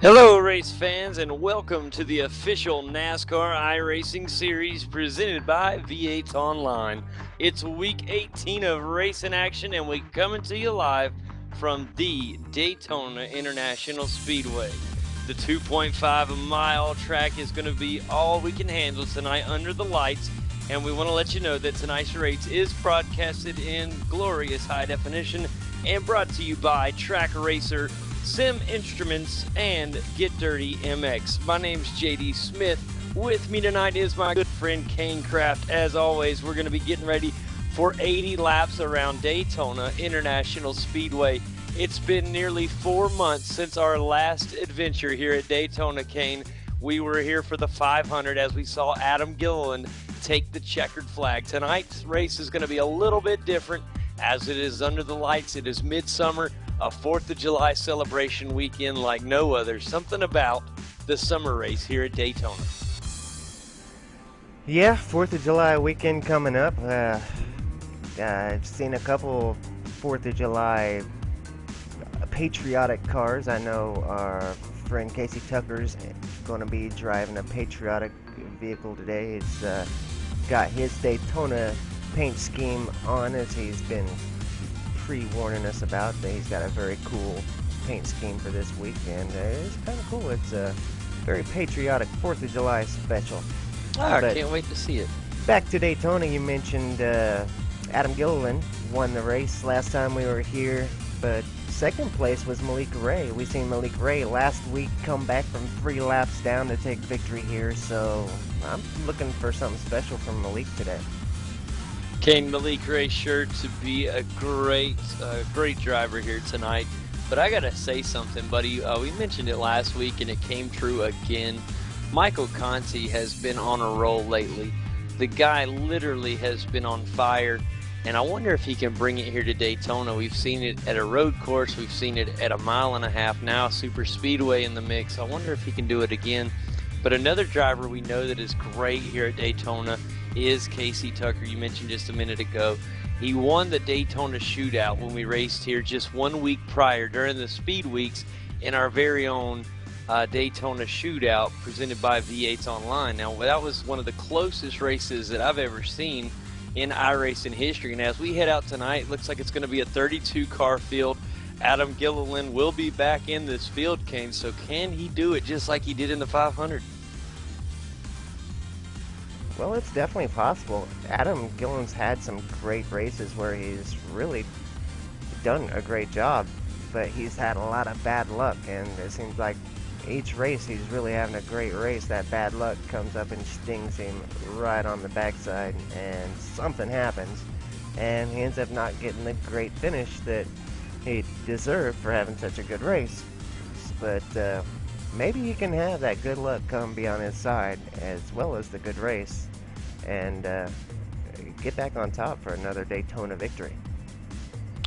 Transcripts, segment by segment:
Hello, race fans, and welcome to the official NASCAR iRacing series presented by V8 Online. It's week 18 of racing action, and we're coming to you live from the Daytona International Speedway. The 2.5-mile track is going to be all we can handle tonight under the lights, and we want to let you know that tonight's race is broadcasted in glorious high definition and brought to you by Track Racer, Sim Instruments, and Get Dirty MX. My name's JD Smith. With me tonight is my good friend Kane Kraft. As always, we're going to be getting ready for 80 laps around Daytona International Speedway. It's been nearly 4 months since our last adventure here at Daytona, Kane. We were here for the 500 as we saw Adam Gilliland take the checkered flag. Tonight's race is going to be a little bit different as it is under the lights. It is midsummer, a 4th of July celebration weekend like no other. Something about the summer race here at Daytona. Yeah, 4th of July weekend coming up. I've seen a couple 4th of July patriotic cars. I know our friend Casey Tucker's going to be driving a patriotic vehicle today. It's got his Daytona paint scheme on, as he's been pre-warning us about. He's got a very cool paint scheme for this weekend. It's kind of cool. It's a very patriotic 4th of July special. I can't wait to see it. Back to Daytona, you mentioned Adam Gilliland won the race last time we were here, but second place was Malik Ray. We seen Malik Ray last week come back from 3 laps down to take victory here, so I'm looking for something special from Malik today. Kane, Malik Ray sure to be a great driver here tonight. But I gotta say something, buddy. We mentioned it last week, and it came true again. Michael Conti has been on a roll lately. The guy literally has been on fire, and I wonder if he can bring it here to Daytona. We've seen it at a road course. We've seen it at a 1.5 mile now, super speedway in the mix. I wonder if he can do it again. But another driver we know that is great here at Daytona is Casey Tucker. You mentioned just a minute ago. He won the Daytona Shootout when we raced here just 1 week prior during the speed weeks in our very own Daytona Shootout presented by V8 Online. Now, that was one of the closest races that I've ever seen in iRacing history. And as we head out tonight, it looks like it's going to be a 32-car field. Adam Gilliland will be back in this field, Kane. So can he do it just like he did in the 500? Well, it's definitely possible. Adam Gilliland's had some great races where he's really done a great job, but he's had a lot of bad luck, and it seems like each race he's really having a great race. That bad luck comes up and stings him right on the backside, and something happens, and he ends up not getting the great finish that he deserved for having such a good race. But maybe he can have that good luck come be on his side as well as the good race, and get back on top for another Daytona victory.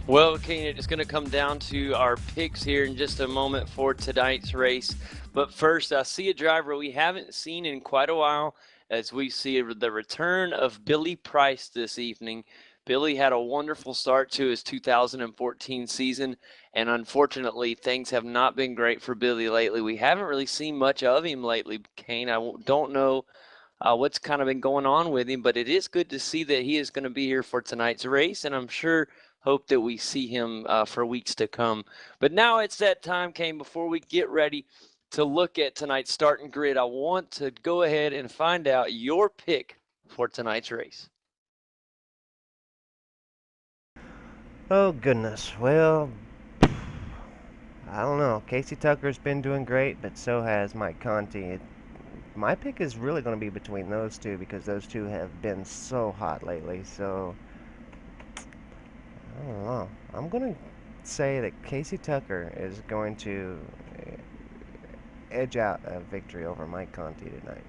Well, Kane, it's going to come down to our picks here in just a moment for tonight's race. But first, I see a driver we haven't seen in quite a while as we see the return of Billy Price this evening. Billy had a wonderful start to his 2014 season, and unfortunately, things have not been great for Billy lately. We haven't really seen much of him lately, Kane. I don't know what's kind of been going on with him, but it is good to see that he is going to be here for tonight's race, and I'm sure hope that we see him for weeks to come. But now it's that time, Kane, before we get ready to look at tonight's starting grid. I want to go ahead and find out your pick for tonight's race. Oh goodness, well, I don't know. Casey Tucker's been doing great, but so has Mike Conti. My pick is really going to be between those two because those two have been so hot lately. So I don't know. I'm going to say that Casey Tucker is going to edge out a victory over Mike Conti tonight.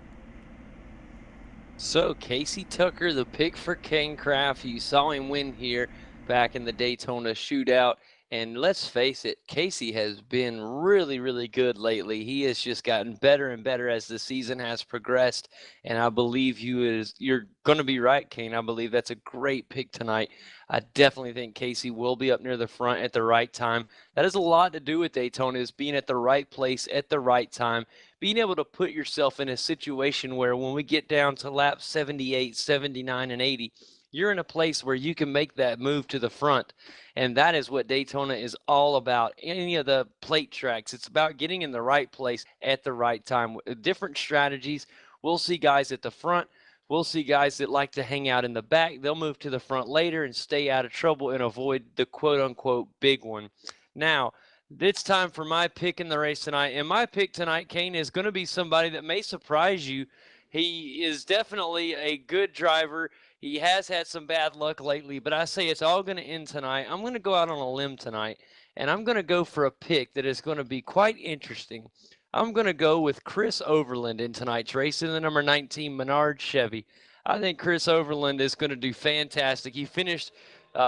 So Casey Tucker, the pick for Kane Kraft. You saw him win here back in the Daytona Shootout. And let's face it, Casey has been really, really good lately. He has just gotten better and better as the season has progressed. And I believe you're going to be right, Kane. I believe that's a great pick tonight. I definitely think Casey will be up near the front at the right time. That has a lot to do with Daytona, is being at the right place at the right time, being able to put yourself in a situation where when we get down to laps 78, 79, and 80, you're in a place where you can make that move to the front. And that is what Daytona is all about. Any of the plate tracks, it's about getting in the right place at the right time. Different strategies. We'll see guys at the front. We'll see guys that like to hang out in the back. They'll move to the front later and stay out of trouble and avoid the quote unquote big one. Now, it's time for my pick in the race tonight. And my pick tonight, Kane, is going to be somebody that may surprise you. He is definitely a good driver. He has had some bad luck lately, but I say it's all going to end tonight. I'm going to go out on a limb tonight, and I'm going to go for a pick that is going to be quite interesting. I'm going to go with Chris Overland in tonight's race in the number 19 Menard Chevy. I think Chris Overland is going to do fantastic. He finished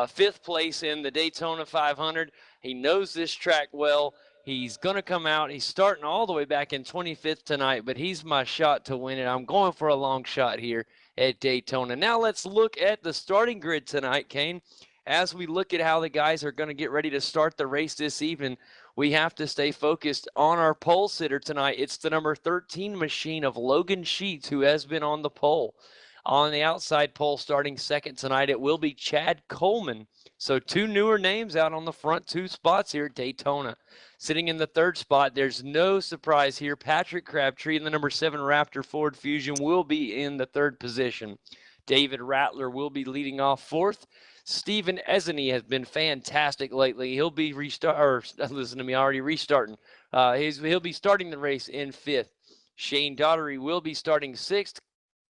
fifth place in the Daytona 500. He knows this track well. He's going to come out. He's starting all the way back in 25th tonight, but he's my shot to win it. I'm going for a long shot here at Daytona. Now let's look at the starting grid tonight, Kane. As we look at how the guys are going to get ready to start the race this evening, we have to stay focused on our pole sitter tonight. It's the number 13 machine of Logan Sheets, who has been on the pole. On the outside pole starting second tonight, it will be Chad Coleman. So two newer names out on the front two spots here at Daytona. Sitting in the third spot, there's no surprise here. Patrick Crabtree in the number 7 Raptor Ford Fusion will be in the third position. David Rattler will be leading off fourth. Stephen Esney has been fantastic lately. He'll be restarting. He'll be starting the race in fifth. Shane Daughtery will be starting sixth.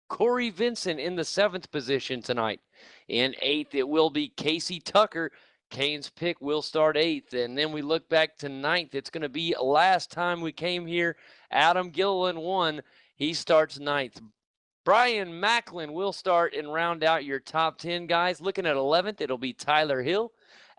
Corey Vincent in the 7th position tonight. In 8th, it will be Casey Tucker. Kane's pick will start 8th. And then we look back to 9th. It's going to be last time we came here. Adam Gilliland won. He starts 9th. Brian Macklin will start and round out your top 10 guys. Looking at 11th, it'll be Tyler Hill.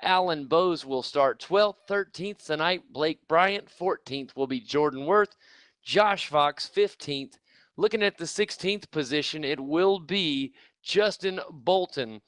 Alan Bose will start 12th. 13th tonight, Blake Bryant. 14th will be Jordan Worth. Josh Fox, 15th. Looking at the 16th position, it will be Justin Bolton.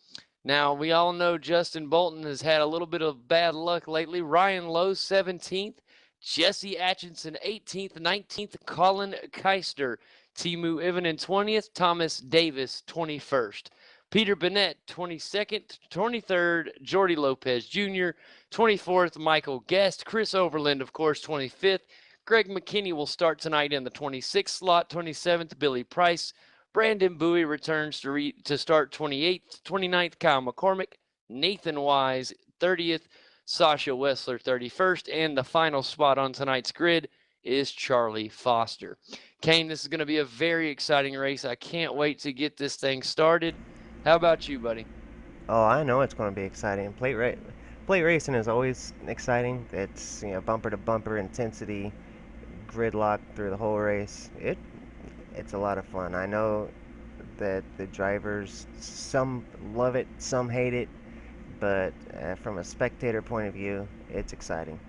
Now, we all know Justin Bolton has had a little bit of bad luck lately. Ryan Lowe, 17th. Jesse Atchison, 18th. 19th, Colin Keister. Timu Ivanen, 20th. Thomas Davis, 21st. Peter Bennett, 22nd. 23rd, Jordy Lopez Jr. 24th, Michael Guest. Chris Overland, of course, 25th. Greg McKinney will start tonight in the 26th slot. 27th, Billy Price. Brandon Bowie returns to start 28th. 29th, Kyle McCormick. Nathan Wise, 30th. Sasha Wessler, 31st. And the final spot on tonight's grid is Charlie Foster. Kane, this is going to be a very exciting race. I can't wait to get this thing started. How about you, buddy? Oh, I know it's going to be exciting. Plate racing is always exciting. It's, bumper to bumper intensity, gridlock through the whole race. It's a lot of fun. I know that the drivers, some love it, some hate it, but from a spectator point of view, it's exciting.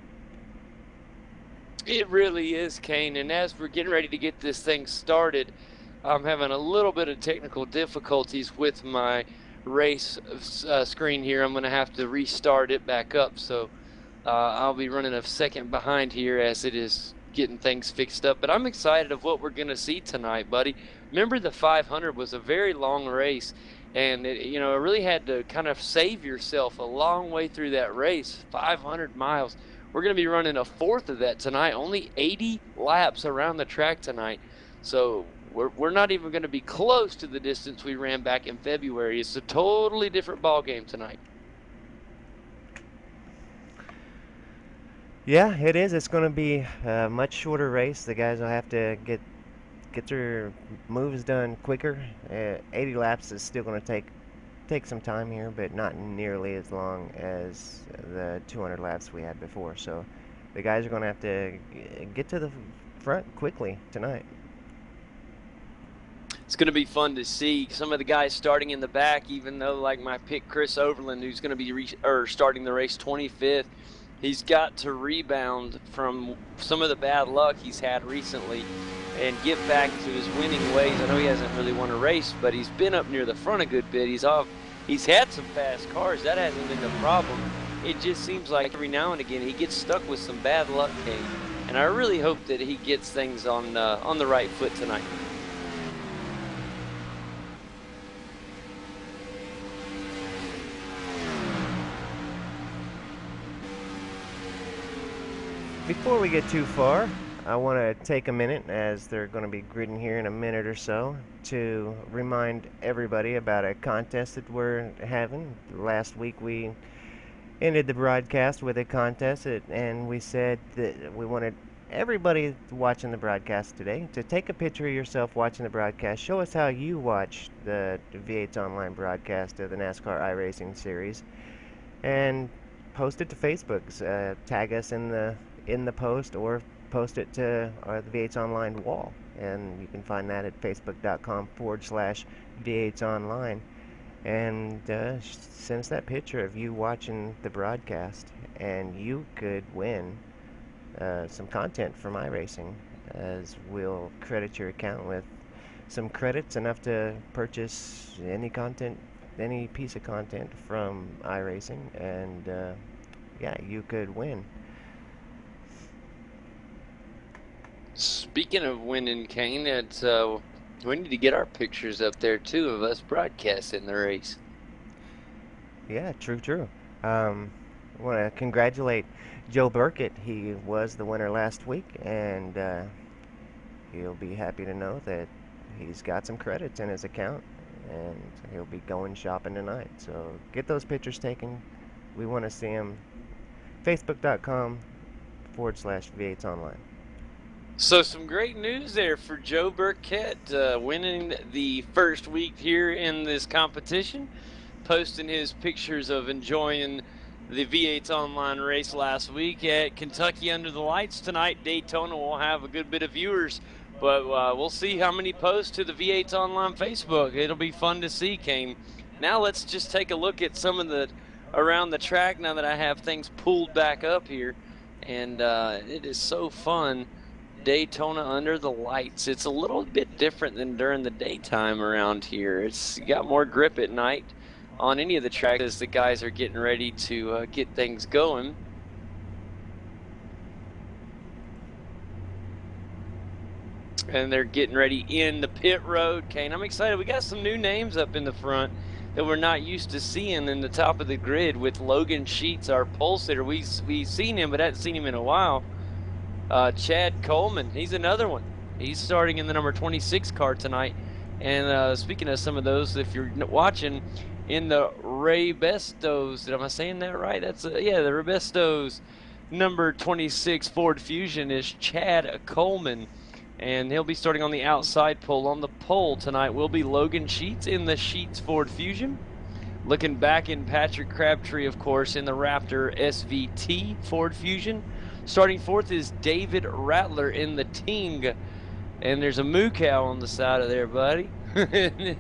It really is, Kane. And as we're getting ready to get this thing started, I'm having a little bit of technical difficulties with my race screen here. I'm going to have to restart it back up. So I'll be running a second behind here as it is getting things fixed up. But I'm excited of what we're going to see tonight, buddy. Remember, the 500 was a very long race. And it really had to kind of save yourself a long way through that race, 500 miles. We're going to be running a fourth of that tonight, only 80 laps around the track tonight. So we're not even going to be close to the distance we ran back in February. It's a totally different ball game tonight. Yeah, it is. It's going to be a much shorter race. The guys will have to get their moves done quicker. 80 laps is still going to take some time here, but not nearly as long as the 200 laps we had before. So the guys are going to have to get to the front quickly tonight. It's going to be fun to see some of the guys starting in the back, even though, like my pick, Chris Overland, who's going to be starting the race 25th. He's got to rebound from some of the bad luck he's had recently and get back to his winning ways. I know he hasn't really won a race, but he's been up near the front a good bit. He's had some fast cars. That hasn't been the problem. It just seems like every now and again he gets stuck with some bad luck, Kane. And I really hope that he gets things on the right foot tonight. Before we get too far, I want to take a minute, as they're going to be gridding here in a minute or so, to remind everybody about a contest that we're having. Last week we ended the broadcast with a contest, and we said that we wanted everybody watching the broadcast today to take a picture of yourself watching the broadcast. Show us how you watch the V8's online broadcast of the NASCAR iRacing series, and post it to Facebook. Tag us in the post, or post it to the V8's online wall, and you can find that at facebook.com/V8's online. And send us that picture of you watching the broadcast, and you could win some content from iRacing, as we'll credit your account with some credits enough to purchase any piece of content from iRacing, and yeah, you could win. Speaking of winning, Kane, we need to get our pictures up there too of us broadcasting the race. Yeah, true. I want to congratulate Joe Burkett. He was the winner last week, and he'll be happy to know that he's got some credits in his account, and he'll be going shopping tonight. So get those pictures taken. We want to see them. Facebook.com/V8's online. So some great news there for Joe Burkett, winning the first week here in this competition, posting his pictures of enjoying the V8's online race last week at Kentucky under the lights. Tonight, Daytona will have a good bit of viewers, but we'll see how many posts to the V8's online Facebook. It'll be fun to see, Kane. Now let's just take a look at some of the around the track now that I have things pulled back up here, and it is so fun. Daytona under the lights. It's a little bit different than during the daytime around here. It's got more grip at night on any of the tracks as the guys are getting ready to get things going. And they're getting ready in the pit road, Kane. I'm excited. We got some new names up in the front that we're not used to seeing in the top of the grid, with Logan Sheets, our pole sitter. We've seen him, but hadn't seen him in a while. Chad Coleman, he's another one. He's starting in the number 26 car tonight. And speaking of some of those, if you're watching in the Ray Bestos, am I saying that right? That's yeah, the Ray Bestos number 26 Ford Fusion is Chad Coleman, and he'll be starting on the outside pole. On the pole tonight will be Logan Sheets in the Sheets Ford Fusion. Looking back in Patrick Crabtree, of course, in the Raptor SVT Ford Fusion. Starting fourth is David Rattler in the Ting. And there's a moo cow on the side of there, buddy.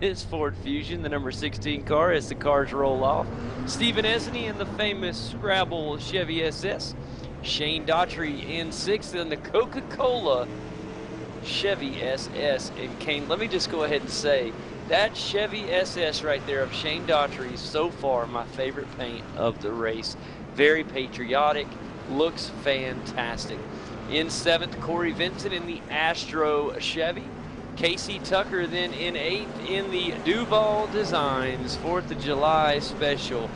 His Ford Fusion, the number 16 car, as the cars roll off. Stephen Esney in the famous Scrabble Chevy SS. Shane Daughtry in sixth in the Coca-Cola Chevy SS. And Kane, let me just go ahead and say, that Chevy SS right there of Shane Daughtry is so far my favorite paint of the race. Very patriotic. Looks fantastic. In seventh, Corey Vincent in the Astro Chevy. Casey Tucker then in eighth in the Duval Designs 4th of July special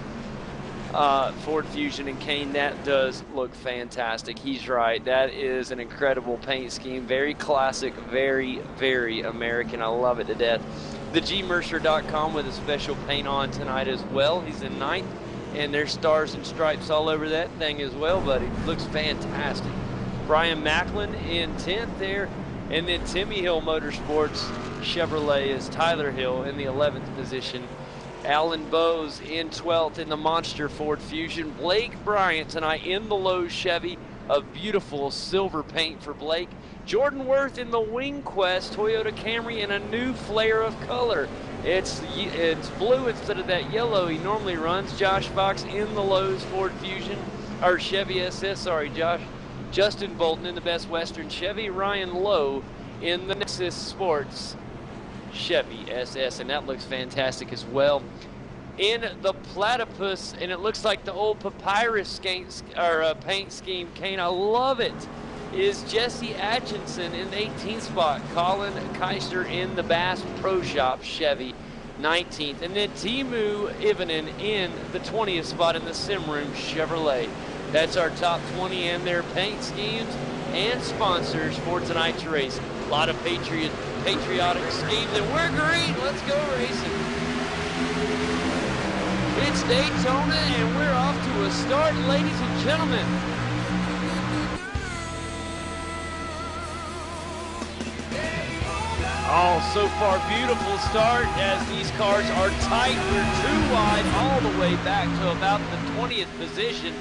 Ford Fusion. And Kane, that does look fantastic. He's right. That is an incredible paint scheme. Very classic, very, very American. I love it to death. The gmercer.com with a special paint on tonight as well. He's in ninth. And there's stars and stripes all over that thing as well, buddy. Looks fantastic. Brian Macklin in 10th there. And then Timmy Hill Motorsports Chevrolet is Tyler Hill in the 11th position. Alan Bowes in 12th in the Monster Ford Fusion. Blake Bryant tonight in the Lowe's Chevy. A beautiful silver paint for Blake. Jordan Worth in the Wing Quest Toyota Camry in a new flare of color. It's blue instead of that yellow he normally runs. Josh Fox in the Lowe's Ford Fusion. or Chevy SS, sorry, Josh. Justin Bolton in the Best Western Chevy, Ryan Lowe in the NIS Sports Chevy SS, and that looks fantastic as well. In the Platypus, and it looks like the old papyrus paint scheme, Kane, I love it, is Jesse Atchison in the 18th spot, Colin Keister in the Bass Pro Shop Chevy 19th, and then Timu Ivanen in the 20th spot in the Simroom Chevrolet. That's our top 20 and their paint schemes and sponsors for tonight's race. A lot of patriotic schemes, and we're green. Let's go racing. It's Daytona, and we're off to a start, ladies and gentlemen. Oh, so far, beautiful start as these cars are tight. We're too wide all the way back to about the 20th position.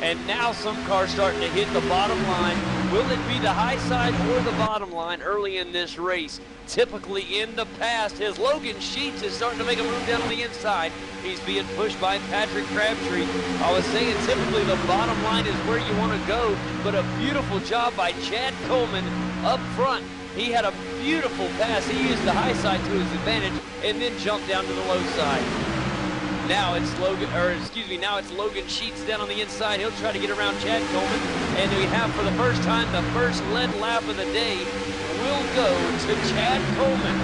And now some cars starting to hit the bottom line. Will it be the high side or the bottom line early in this race? Typically in the past, as Logan Sheets is starting to make a move down on the inside. He's being pushed by Patrick Crabtree. I was saying typically the bottom line is where you want to go, but a beautiful job by Chad Coleman up front. He had a beautiful pass. He used the high side to his advantage and then jumped down to the low side. Now it's Logan Sheets down on the inside. He'll try to get around Chad Coleman. And we have for the first time the first lead lap of the day will go to Chad Coleman.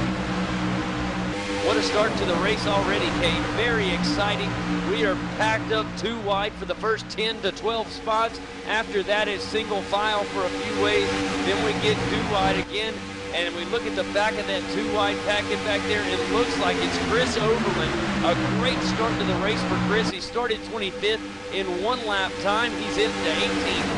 What a start to the race already, Kate. Very exciting. We are packed up too wide for the first 10 to 12 spots. After that is single file for a few ways. Then we get too wide again. And we look at the back of that too wide packet back there, it looks like it's Chris Overland. A great start to the race for Chris. He started 25th in one lap time. He's into 18th.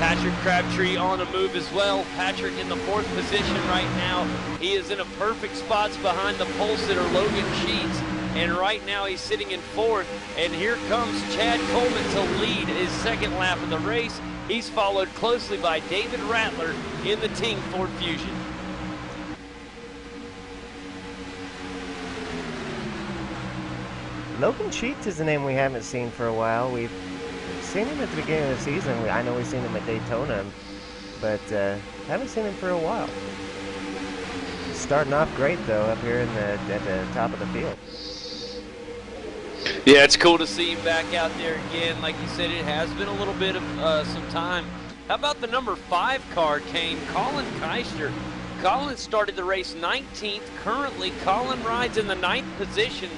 Patrick Crabtree on a move as well. Patrick in the 4th position right now. He is in a perfect spot behind the pole sitter Logan Sheets. And right now he's sitting in 4th. And here comes Chad Coleman to lead his second lap of the race. He's followed closely by David Rattler in the Ting Ford Fusion. Logan Sheets is a name we haven't seen for a while. We've seen him at the beginning of the season. I know we've seen him at Daytona, but haven't seen him for a while. Starting off great though up here at the top of the field. Yeah, it's cool to see him back out there again. Like you said, it has been a little bit of some time. How about the number 5 car, Kane? Colin Keister. Colin started the race 19th. Currently, Colin rides in the 9th position,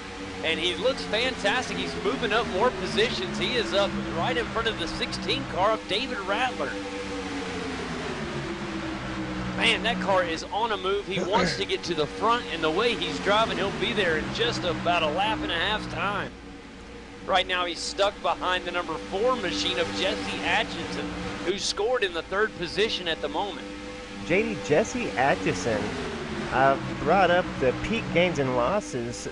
and he looks fantastic. He's moving up more positions. He is up right in front of the 16 car of David Rattler. Man, that car is on a move. He wants to get to the front, and the way he's driving, he'll be there in just about a lap and a half's time. Right now, he's stuck behind the number 4 machine of Jesse Atchison, who scored in the 3rd position at the moment. JD, Jesse Atchison brought up the peak gains and losses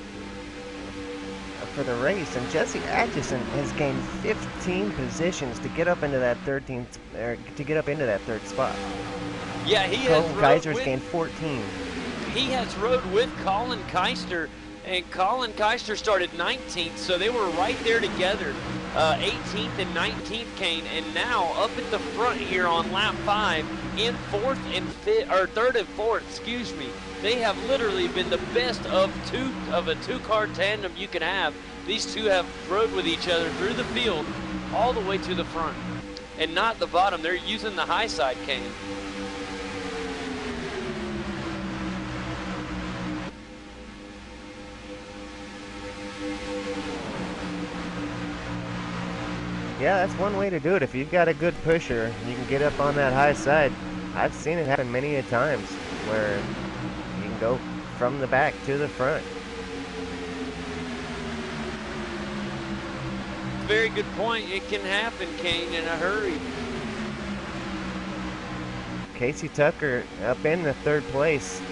for the race, and Jesse Atchison has gained 15 positions to get up into that 3rd spot. Yeah, he Colin has Keister's gained 14. He has rode with Colin Keister, and Colin Keister started 19th, so they were right there together, 18th and 19th, Kane, and now up at the front here on lap 5 in 4th and 5th, or 3rd and 4th, excuse me. They have literally been the best of a two-car tandem you can have. These two have rode with each other through the field all the way to the front, and not the bottom. They're using the high side, Kane. Yeah, that's one way to do it. If you've got a good pusher, you can get up on that high side. I've seen it happen many a times where you can go from the back to the front. Very good point. It can happen, Kane, in a hurry. Casey Tucker up in the 3rd place.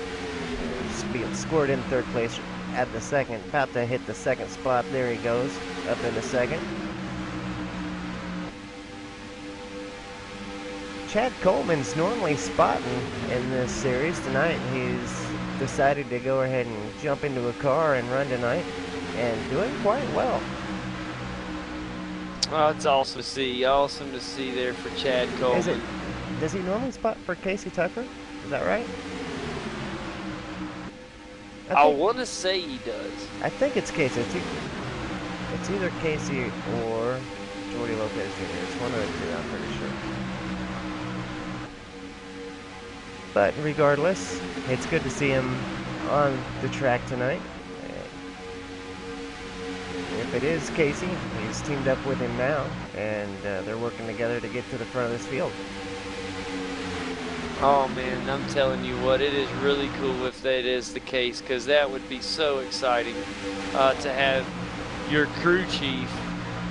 Scored in 3rd place at the 2nd. About to hit the 2nd spot. There he goes, up in the 2nd. Chad Coleman's normally spotting in this series. Tonight he's decided to go ahead and jump into a car and run tonight, and doing quite well. Oh, it's awesome to see there for Chad Is it? Coleman. Does he normally spot for Casey Tucker? Is that right? I I think want to say he does. I think it's Casey. It's either Casey or Jordy Lopez Jr. It's one of the two. I'm pretty sure. But regardless, it's good to see him on the track tonight. If it is Casey, he's teamed up with him now, and they're working together to get to the front of this field. Oh man, I'm telling you what, it is really cool if that is the case, because that would be so exciting to have your crew chief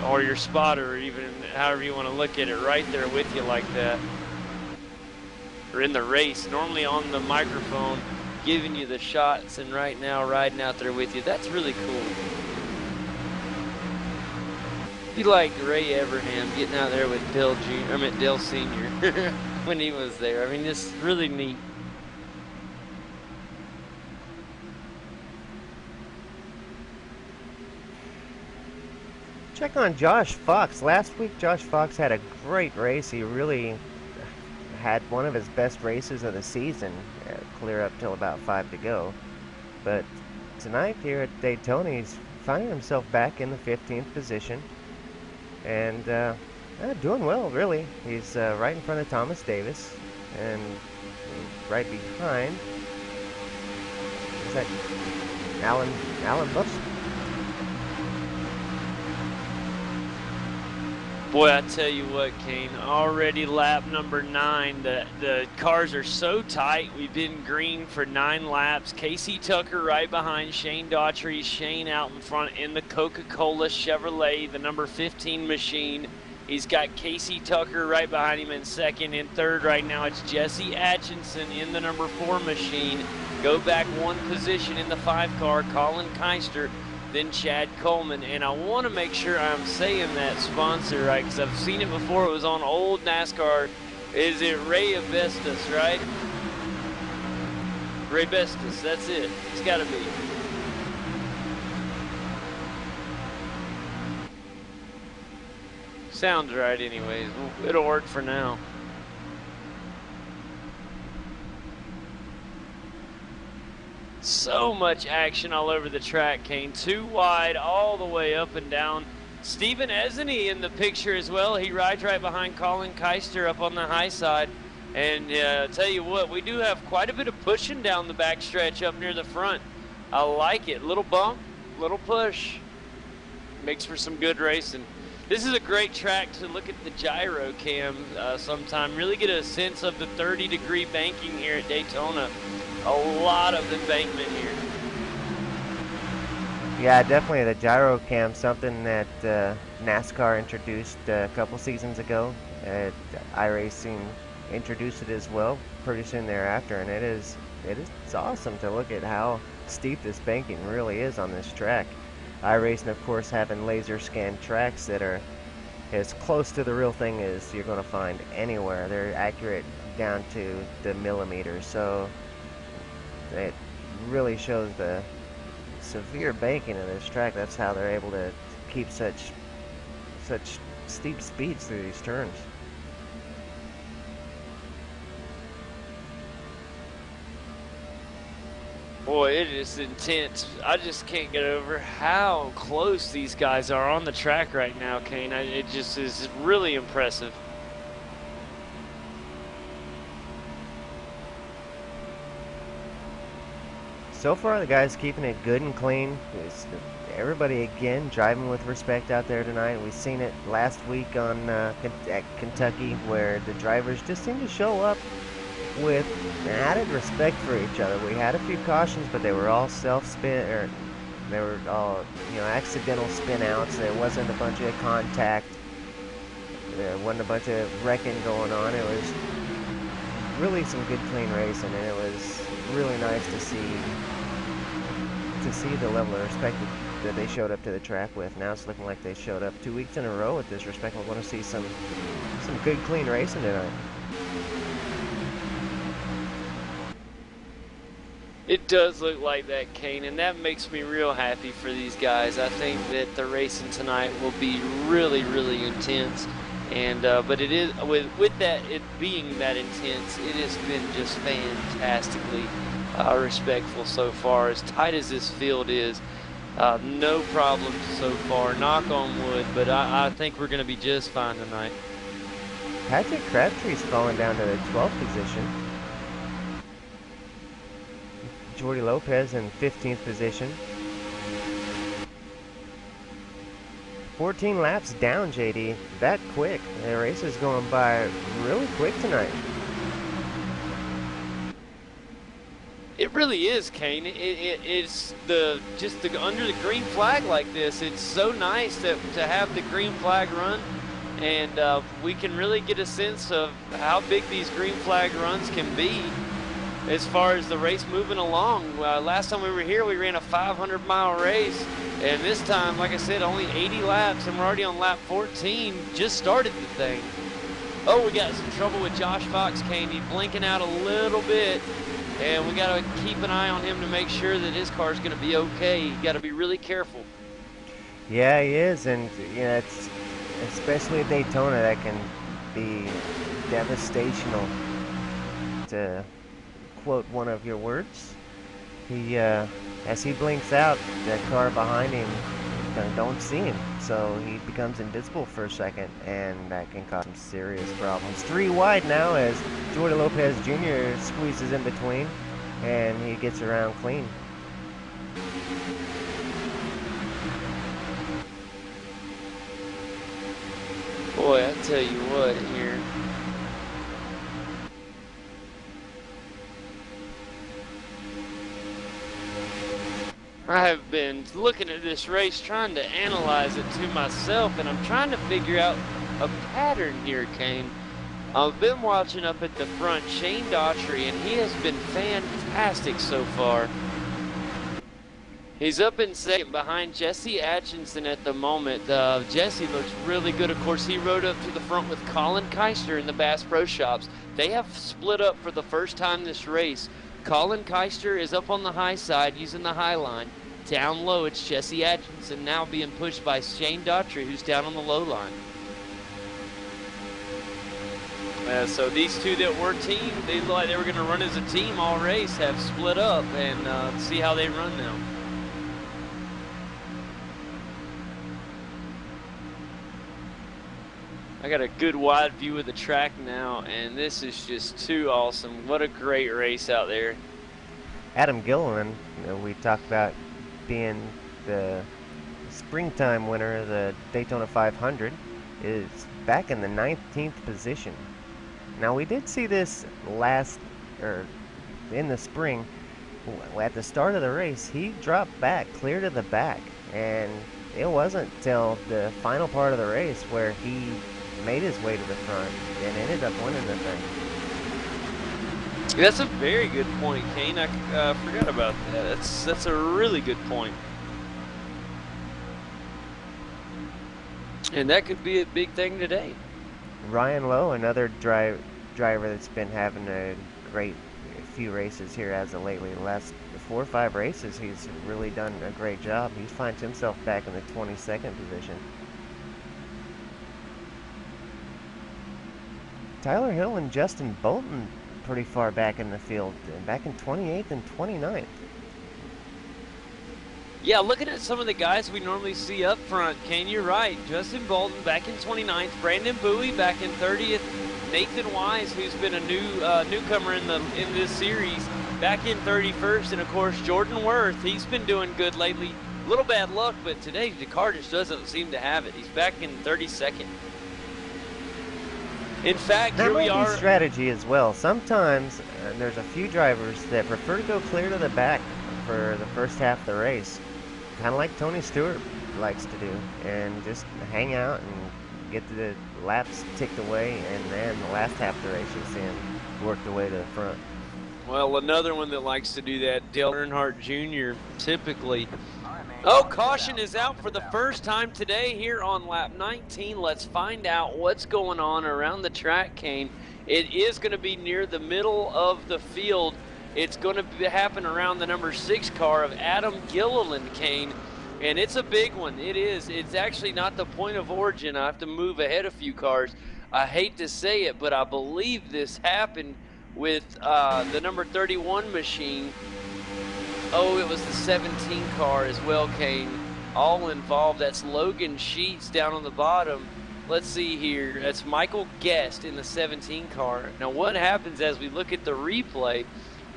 or your spotter, or even however you want to look at it, right there with you like that. Or in the race, normally on the microphone, giving you the shots, and right now riding out there with you. That's really cool. Be like Ray Everham getting out there with Dale Jr. I mean Dale Sr. when he was there. I mean, it's really neat. Check on Josh Fox. Last week, Josh Fox had a great race. He really had one of his best races of the season, clear up till about 5 to go. But tonight here at Daytona, he's finding himself back in the 15th position. And doing well, really. He's right in front of Thomas Davis, and right behind is that Alan Bush. Boy, I tell you what, Kane, already lap number 9. The cars are so tight. We've been green for 9 laps. Casey Tucker right behind Shane Daughtry. Shane out in front in the Coca-Cola Chevrolet, the number 15 machine. He's got Casey Tucker right behind him in second. In third right now, it's Jesse Atchison in the number 4 machine. Go back one position in the 5 car, Colin Keister, then Chad Coleman. And I want to make sure I'm saying that sponsor right, because I've seen it before. It was on old NASCAR. Is it Ray Avestas, right? Ray Bestis, that's it. It's got to be. Sounds right anyways. It'll work for now. So much action all over the track, Kane. 2 wide all the way up and down. Stephen Esney in the picture as well. He rides right behind Colin Keister up on the high side. And tell you what, we do have quite a bit of pushing down the backstretch up near the front. I like it. Little bump, little push. Makes for some good racing. This is a great track to look at the gyro cam sometime. Really get a sense of the 30-degree banking here at Daytona. A lot of embankment here. Yeah, definitely the gyro cam, something that NASCAR introduced a couple seasons ago. iRacing introduced it as well pretty soon thereafter, and it's awesome to look at how steep this banking really is on this track. iRacing, of course, having laser scan tracks that are as close to the real thing as you're going to find anywhere. They're accurate down to the millimeters, so it really shows the severe banking of this track. That's how they're able to keep such steep speeds through these turns. Boy, it is intense. I just can't get over how close these guys are on the track right now, Kane. It just is really impressive. So far, the guys keeping it good and clean. Everybody, again, driving with respect out there tonight. We've seen it last week on at Kentucky, where the drivers just seem to show up with added respect for each other. We had a few cautions, but they were all self-spin, or they were all, accidental spin outs. There wasn't a bunch of contact. There wasn't a bunch of wrecking going on. It was really some good, clean racing, and it was really nice to see the level of respect that they showed up to the track with. Now it's looking like they showed up 2 weeks in a row with this respect. We're going to see some good, clean racing tonight. does look like that, Kane, and that makes me real happy for these guys. I think that the racing tonight will be really, really intense. And but it is with that it being that intense, it has been just fantastically respectful so far. As tight as this field is, no problems so far. Knock on wood, but I think we're going to be just fine tonight. Patrick Crabtree's falling down to the 12th position. Jordy Lopez in 15th position. 14 laps down, JD. That quick. The race is going by really quick tonight. It really is, Kane. It's just under the green flag like this. It's so nice to have the green flag run, and we can really get a sense of how big these green flag runs can be as far as the race moving along. Last time we were here, we ran a 500-mile race, and this time, like I said, only 80 laps, and we're already on lap 14. Just started the thing. Oh, we got some trouble with Josh Fox, Kane. He's blinking out a little bit. And we got to keep an eye on him to make sure that his car is going to be okay. You got to be really careful. Yeah, he is, and you know, it's especially at Daytona that can be devastational. To quote one of your words, he as he blinks out, the car behind him don't see him, so he becomes invisible for a second, and that can cause some serious problems. 3 wide now as Jordy Lopez Jr. squeezes in between, and he gets around clean. Boy, I tell you what here. I have been looking at this race, trying to analyze it to myself, and I'm trying to figure out a pattern here, Kane. I've been watching up at the front Shane Daughtry, and he has been fantastic so far. He's up in second behind Jesse Atchison at the moment. Jesse looks really good. Of course, he rode up to the front with Colin Keister in the Bass Pro Shops. They have split up for the first time this race. Colin Keister is up on the high side using the high line. Down low, it's Jesse Atchison now being pushed by Shane Daughtry, who's down on the low line. So these two that were team, they looked like they were going to run as a team all race, have split up, and see how they run now. I got a good wide view of the track now, and this is just too awesome. What a great race out there. Adam Gilliland, we talked about being the springtime winner of the Daytona 500, is back in the 19th position. Now, we did see this in the spring. At the start of the race, he dropped back, clear to the back, and it wasn't till the final part of the race where he made his way to the front and ended up winning the thing. That's a very good point, Kane. I forgot about that. That's a really good point. And that could be a big thing today. Ryan Lowe, another driver that's been having a great few races here as of lately. The last 4 or 5 races, he's really done a great job. He finds himself back in the 22nd position. Tyler Hill and Justin Bolton pretty far back in the field, back in 28th and 29th. Yeah, looking at some of the guys we normally see up front, Kane, you're right. Justin Bolton back in 29th, Brandon Bowie back in 30th, Nathan Wise, who's been a newcomer in this series, back in 31st, and of course Jordan Worth. He's been doing good lately. A little bad luck, but today the car just doesn't seem to have it. He's back in 32nd. In fact, that here we might are. Be strategy as well. Sometimes there's a few drivers that prefer to go clear to the back for the first half of the race, kind of like Tony Stewart likes to do, and just hang out and get the laps ticked away, and then the last half of the race you'll see him work the way to the front. Well, another one that likes to do that, Dale Earnhardt Jr. typically. Oh, caution is out for the first time today here on lap 19. Let's find out what's going on around the track, Kane. It is going to be near the middle of the field, It's going to happen around the number 6 car of Adam Gilliland, Kane. And it's a big one. It is. It's actually not the point of origin. I have to move ahead a few cars. I hate to say it, but I believe this happened with the number 31 machine. Oh, it was the 17 car as well, Kane. All involved. That's Logan Sheets down on the bottom. Let's see here. That's Michael Guest in the 17 car. Now, what happens as we look at the replay,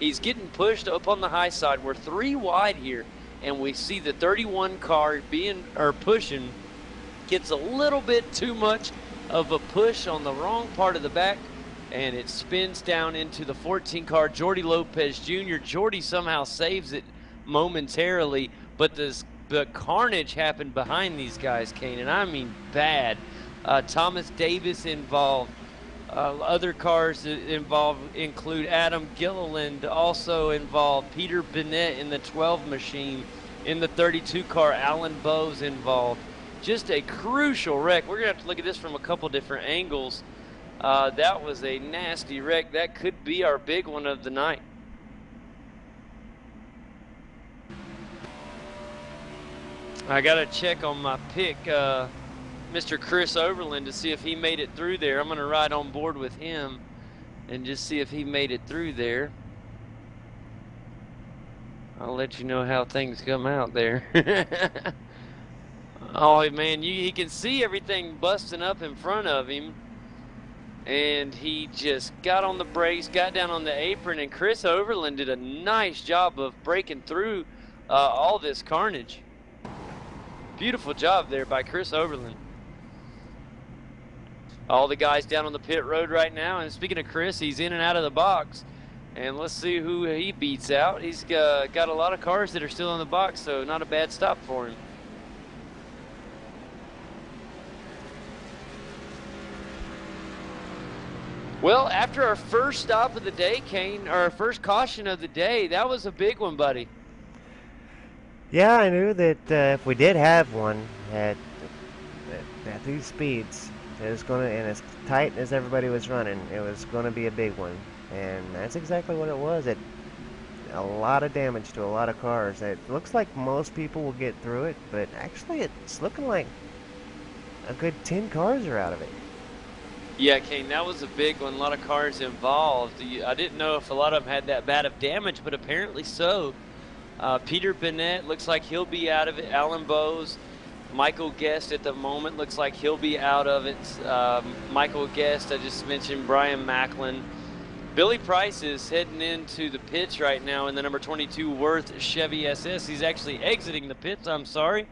he's getting pushed up on the high side. We're 3 wide here, and we see the 31 car pushing, gets a little bit too much of a push on the wrong part of the back, and it spins down into the 14 car, Jordy Lopez Jr. Jordy somehow saves it momentarily, but the carnage happened behind these guys, Kane, and I mean bad. Thomas Davis involved. Other cars involved include Adam Gilliland, also involved. Peter Bennett in the 12 machine. In the 32 car, Alan Bowes involved. Just a crucial wreck. We're going to have to look at this from a couple different angles. That was a nasty wreck. That could be our big one of the night. I got to check on my pick, Mr. Chris Overland, to see if he made it through there. I'm going to ride on board with him and just see if he made it through there. I'll let you know how things come out there. Oh, man, he can see everything busting up in front of him. And he just got on the brakes, got down on the apron, and Chris Overland did a nice job of breaking through all this carnage. Beautiful job there by Chris Overland. All the guys down on the pit road right now. And speaking of Chris, he's in and out of the box. And let's see who he beats out. He's got a lot of cars that are still in the box, so not a bad stop for him. Well, after our first stop of the day, Kane, our first caution of the day, that was a big one, buddy. Yeah, I knew that if we did have one at these speeds, it was going to, and as tight as everybody was running, it was going to be a big one. And that's exactly what it was. It a lot of damage to a lot of cars. It looks like most people will get through it, but actually it's looking like a good 10 cars are out of it. Yeah, Kane, that was a big one. A lot of cars involved. I didn't know if a lot of them had that bad of damage, but apparently so. Peter Bennett looks like he'll be out of it. Alan Bowes, Michael Guest at the moment looks like he'll be out of it. Michael Guest, I just mentioned Brian Macklin. Billy Price is heading into the pits right now in the number 22 Worth Chevy SS. He's actually exiting the pits, I'm sorry.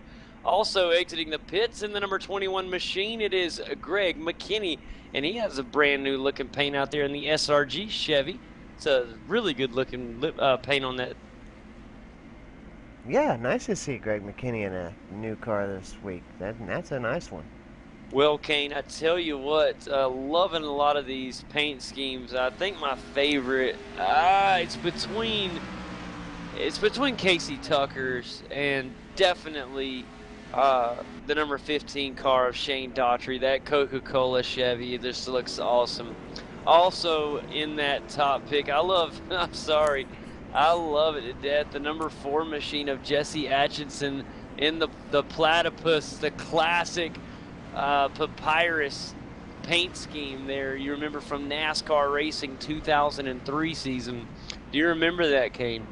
Also exiting the pits in the number 21 machine, it is Greg McKinney, and he has a brand new looking paint out there in the SRG Chevy. It's a really good looking paint on that. Yeah, nice to see Greg McKinney in a new car this week. That's a nice one. Well, Kane, I tell you what, loving a lot of these paint schemes. I think my favorite, it's between Casey Tucker's and definitely the number 15 car of Shane Daughtry. That Coca-Cola Chevy just looks awesome. Also in that top pick, I love it to death. The number 4 machine of Jesse Atchison in the Platypus, the classic papyrus paint scheme there. You remember from NASCAR Racing 2003 season. Do you remember that, Kane?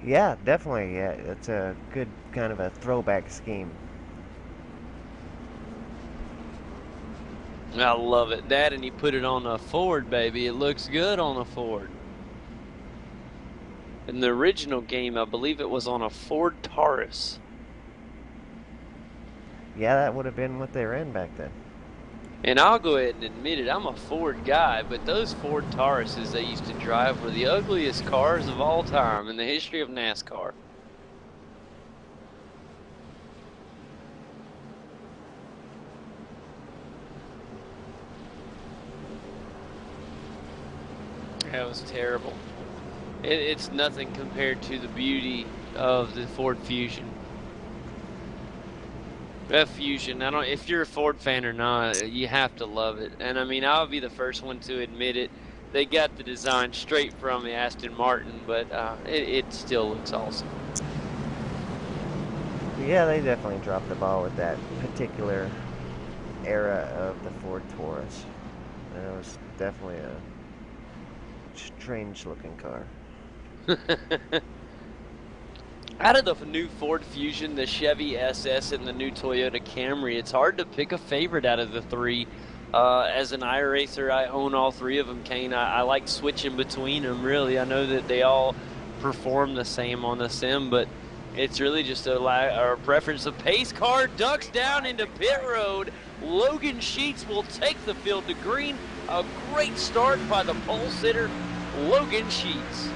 Yeah, definitely. Yeah, it's a good kind of a throwback scheme. I love it. That, and he put it on a Ford, baby. It looks good on a Ford. In the original game, I believe it was on a Ford Taurus. Yeah, that would have been what they ran back then. And I'll go ahead and admit it, I'm a Ford guy, but those Ford Tauruses they used to drive were the ugliest cars of all time in the history of NASCAR. That was terrible. It's nothing compared to the beauty of the Ford Fusion. That Fusion, if you're a Ford fan or not, you have to love it. And I mean, I'll be the first one to admit it. They got the design straight from the Aston Martin, but it still looks awesome. Yeah, they definitely dropped the ball with that particular era of the Ford Taurus. And it was definitely a strange-looking car. Out of the new Ford Fusion, the Chevy SS, and the new Toyota Camry, it's hard to pick a favorite out of the three. As an iRacer, I own all three of them, Kane. I like switching between them, really. I know that they all perform the same on the sim, but it's really just a preference. The pace car ducks down into pit road. Logan Sheets will take the field to green. A great start by the pole sitter, Logan Sheets.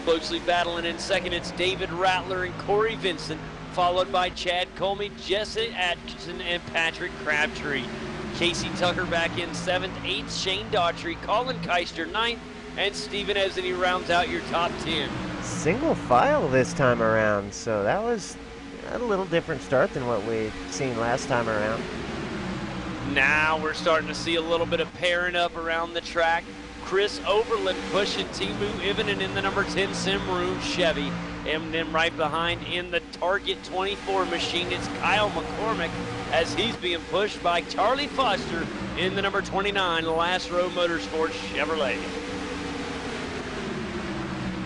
Closely battling in second, it's David Rattler and Corey Vincent, followed by Chad Colmy, Jesse Atkinson, and Patrick Crabtree. Casey Tucker back in 7th, 8th, Shane Daughtry, Colin Keister 9th, and Stephen Esney rounds out your top 10. Single file this time around, so that was a little different start than what we'd seen last time around. Now we're starting to see a little bit of pairing up around the track. Chris Overland pushing Timu Ivinen in the number 10 Simroom Chevy. And then right behind in the Target 24 machine, it's Kyle McCormick as he's being pushed by Charlie Foster in the number 29 Last Row Motorsports Chevrolet.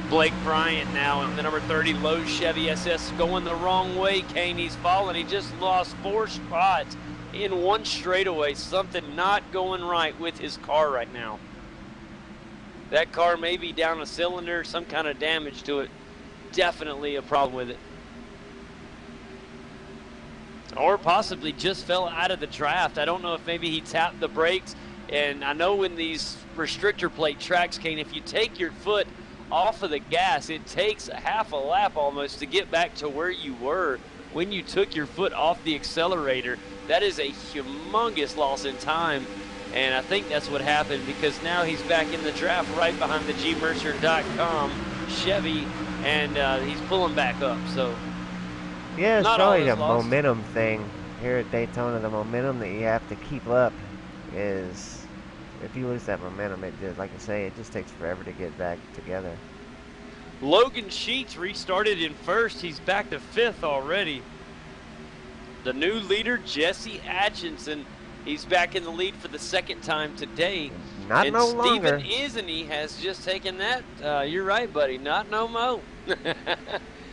Blake Bryant now in the number 30 Lowe's Chevy SS going the wrong way, Kane. He's fallen. He just lost 4 spots in one straightaway. Something not going right with his car right now. That car may be down a cylinder, some kind of damage to it. Definitely a problem with it. Or possibly just fell out of the draft. I don't know if maybe he tapped the brakes. And I know in these restrictor plate tracks, Kane, if you take your foot off of the gas, it takes a half a lap almost to get back to where you were when you took your foot off the accelerator. That is a humongous loss in time. And I think that's what happened, because now he's back in the draft right behind the gmercer.com Chevy, and he's pulling back up. So yeah, it's not probably a lost. momentum thing here at Daytona. The momentum that you have to keep up is, if you lose that momentum, it just, like I say, it just takes forever to get back together. Logan Sheets restarted in first. He's back to 5th already. The new leader, Jesse Atkinson, he's back in the lead for the 2nd time today. Not and no longer. Stephen Isney has just taken that. You're right, buddy. Not no mo.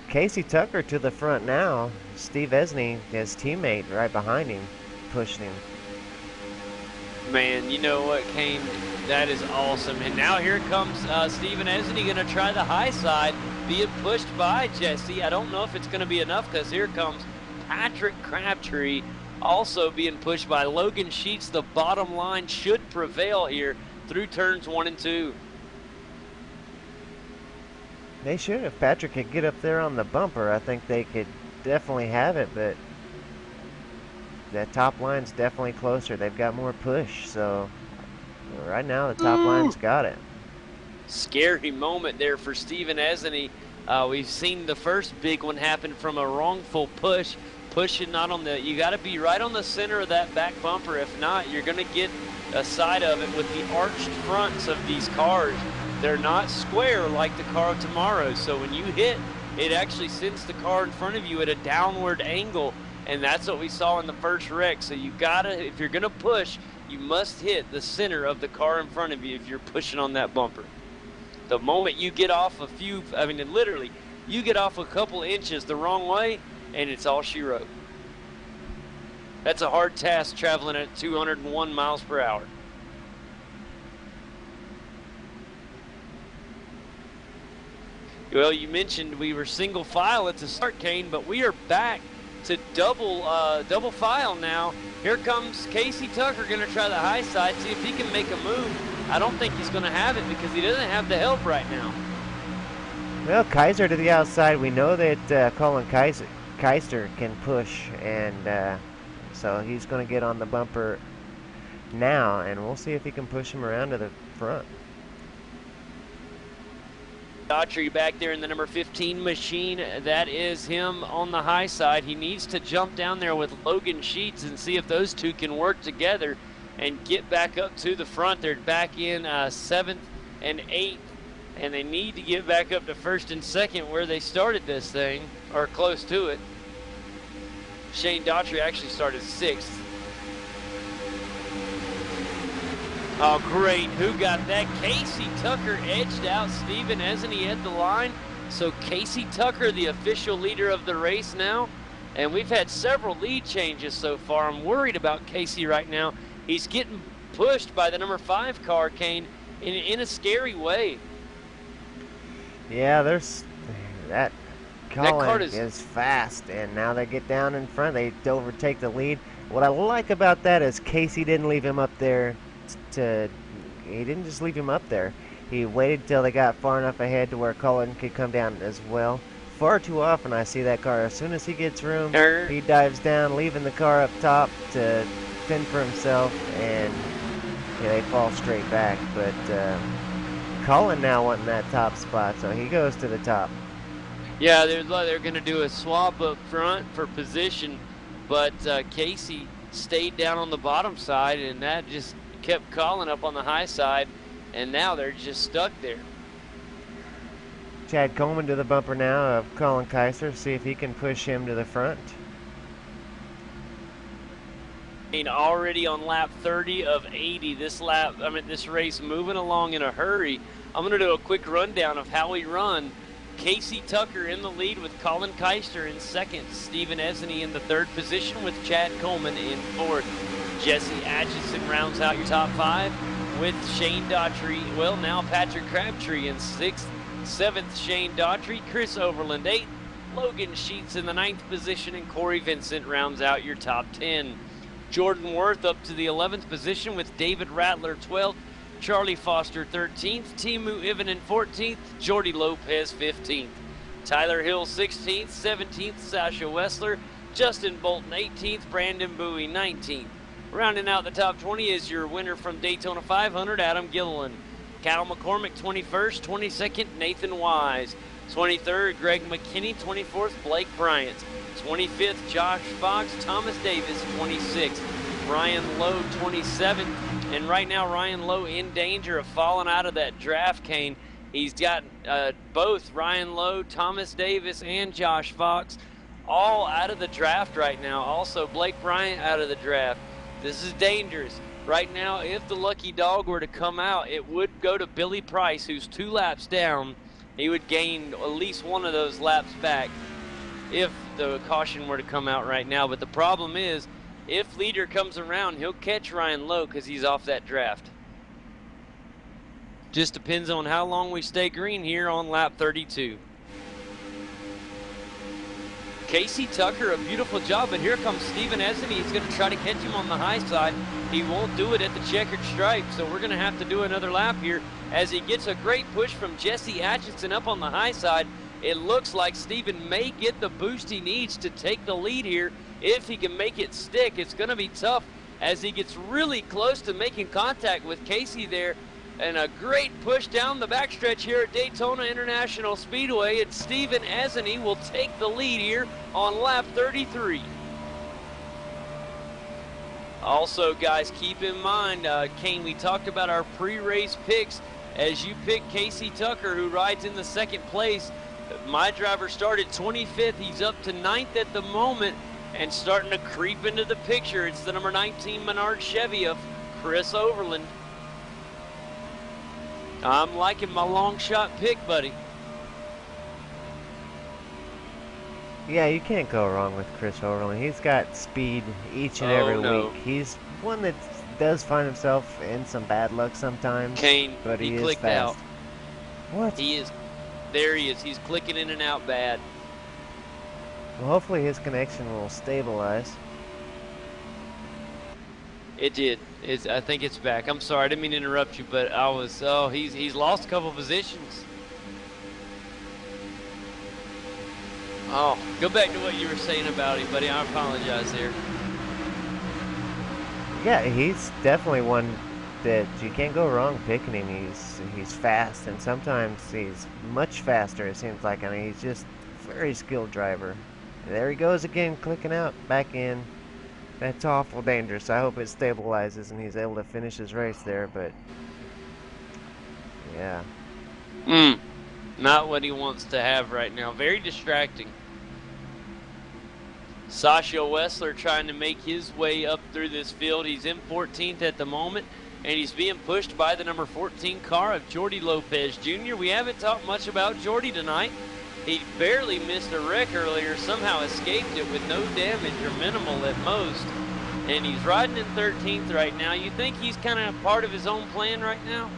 Casey Tucker to the front now. Steve Esney, his teammate, right behind him, pushing him. Man, you know what, Kane? That is awesome. And now here comes Stephen Esney going to try the high side, being pushed by Jesse. I don't know if it's going to be enough, because here comes Patrick Crabtree, also being pushed by Logan Sheets. The bottom line should prevail here through turns 1 and 2. They should. If Patrick could get up there on the bumper, I think they could definitely have it, but that top line's definitely closer. They've got more push, so right now the top line's got it. Scary moment there for Stephen Esney. We've seen the first big one happen from a wrongful push. Pushing not on the, you got to be right on the center of that back bumper. If not, you're going to get a side of it with the arched fronts of these cars. They're not square like the car of tomorrow. So when you hit, it actually sends the car in front of you at a downward angle. And that's what we saw in the first wreck. So you got to, if you're going to push, you must hit the center of the car in front of you if you're pushing on that bumper. The moment you get off a few, I mean, literally, you get off a couple inches the wrong way, and it's all she wrote. That's a hard task traveling at 201 miles per hour. Well, you mentioned we were single file at the start, Kane, but we are back to double file now. Here comes Casey Tucker, going to try the high side, see if he can make a move. I don't think he's going to have it because he doesn't have the help right now. Well, Kaiser to the outside. We know that Colin Keister can push, and so he's going to get on the bumper now, and we'll see if he can push him around to the front. Daughtry back there in the number 15 machine. That is him on the high side. He needs to jump down there with Logan Sheets and see if those two can work together. and get back up to the front. They're back in 7th and 8th, and they need to get back up to 1st and 2nd where they started this thing, or close to it. Shane Daughtry actually started 6th. Oh, great. Who got that? Casey Tucker edged out Stephen Esney at the line. So Casey Tucker, the official leader of the race now. And we've had several lead changes so far. I'm worried about Casey right now. He's getting pushed by the number 5 car, Kane, in a scary way. Yeah, there's that. Colin is fast, and now they get down in front. They overtake the lead. What I like about that is Casey didn't leave him up there. He didn't just leave him up there. He waited till they got far enough ahead to where Colin could come down as well. Far too often I see that car. As soon as he gets room, he dives down, leaving the car up top to fend for himself, and they fall straight back. But Colin now wanting that top spot, so he goes to the top. Yeah, they're going to do a swap up front for position, but Casey stayed down on the bottom side, and that just kept Colin up on the high side, and now they're just stuck there. Chad Coleman to the bumper now of Colin Kaiser, see if he can push him to the front. Already on lap 30 of 80, this race moving along in a hurry. I'm going to do a quick rundown of how we run. Casey Tucker in the lead with Colin Keister in 2nd. Stephen Esney in the 3rd position with Chad Coleman in 4th. Jesse Atchison rounds out your top 5 with Shane Daughtry. Well, now Patrick Crabtree in 6th. 7th, Shane Daughtry. Chris Overland 8th. Logan Sheets in the 9th position, and Corey Vincent rounds out your top 10. Jordan Worth up to the 11th position with David Rattler 12th. Charlie Foster 13th, Timu Ivanen 14th, Jordy Lopez 15th, Tyler Hill 16th, 17th, Sasha Wessler, Justin Bolton 18th, Brandon Bowie 19th. Rounding out the top 20 is your winner from Daytona 500, Adam Gilliland. Cal McCormick 21st, 22nd, Nathan Wise, 23rd, Greg McKinney, 24th, Blake Bryant, 25th, Josh Fox, Thomas Davis 26th, Ryan Lowe 27th. And right now, Ryan Lowe in danger of falling out of that draft, Kane. He's got both Ryan Lowe, Thomas Davis, and Josh Fox all out of the draft right now. Also, Blake Bryant out of the draft. This is dangerous. Right now, if the lucky dog were to come out, it would go to Billy Price, who's 2 laps down. He would gain at least one of those laps back if the caution were to come out right now. But the problem is, if leader comes around, he'll catch Ryan Lowe because he's off that draft. Just depends on how long we stay green here on lap 32. Casey Tucker, a beautiful job, but here comes Stephen Esney. He's going to try to catch him on the high side. He won't do it at the checkered stripe, so we're going to have to do another lap here as he gets a great push from Jesse Atchison up on the high side. It looks like Stephen may get the boost he needs to take the lead here. If he can make it stick, it's going to be tough as he gets really close to making contact with Casey there. And a great push down the backstretch here at Daytona International Speedway. And Stephen Esney will take the lead here on lap 33. Also, guys, keep in mind, Kane, we talked about our pre-race picks. As you pick Casey Tucker, who rides in the 2nd place, my driver started 25th. He's up to 9th at the moment and starting to creep into the picture. It's the number 19 Menard Chevy of Chris Overland. I'm liking my long shot pick, buddy. Yeah, you can't go wrong with Chris Overland. He's got speed each and every week. He's one that does find himself in some bad luck sometimes. Kane, but he is clicked fast. out. What? He is. There he is. He's clicking in and out bad. Well, hopefully his connection will stabilize. It did. I think it's back. I'm sorry, I didn't mean to interrupt you, but he's lost a couple positions. Oh, go back to what you were saying about him, buddy. I apologize there. Yeah, he's definitely one that you can't go wrong picking him. He's fast, and sometimes he's much faster, it seems like. I mean, he's just a very skilled driver. And there he goes again, clicking out, back in. That's awful dangerous. I hope it stabilizes and he's able to finish his race there, but yeah. Not what he wants to have right now. Very distracting. Sasha Wessler trying to make his way up through this field. He's in 14th at the moment, and he's being pushed by the number 14 car of Jordy Lopez Jr. We haven't talked much about Jordy tonight. He barely missed a wreck earlier, somehow escaped it with no damage or minimal at most. And he's riding in 13th right now. You think he's kind of part of his own plan right now?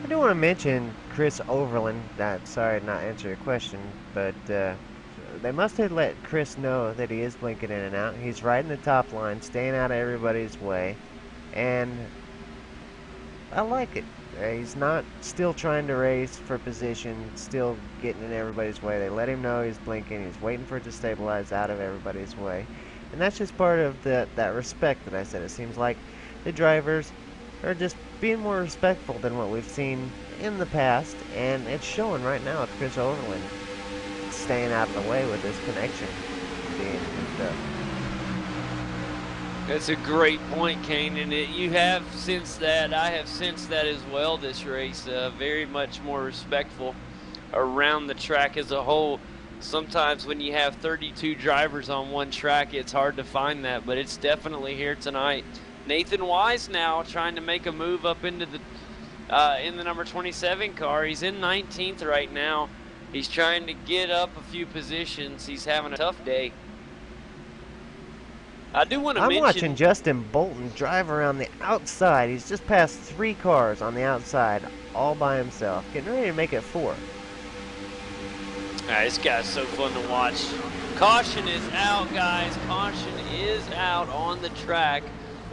I do want to mention Chris Overland. Sorry to not answer your question, but they must have let Chris know that he is blinking in and out. He's riding the top line, staying out of everybody's way, and I like it. He's not still trying to race for position, still getting in everybody's way. They let him know he's blinking. He's waiting for it to stabilize out of everybody's way. And that's just part of that respect that I said. It seems like the drivers are just being more respectful than what we've seen in the past. And it's showing right now with Chris Overland staying out of the way with his connection being hooked up. That's a great point, Kane, and you have sensed that. I have sensed that as well this race. Very much more respectful around the track as a whole. Sometimes when you have 32 drivers on one track, it's hard to find that, but it's definitely here tonight. Nathan Wise now trying to make a move up into the in the number 27 car. He's in 19th right now. He's trying to get up a few positions. He's having a tough day. I do want to mention... I'm watching Justin Bolton drive around the outside. He's just passed 3 cars on the outside all by himself, getting ready to make it 4. This guy's so fun to watch. Caution is out, guys. Caution is out on the track.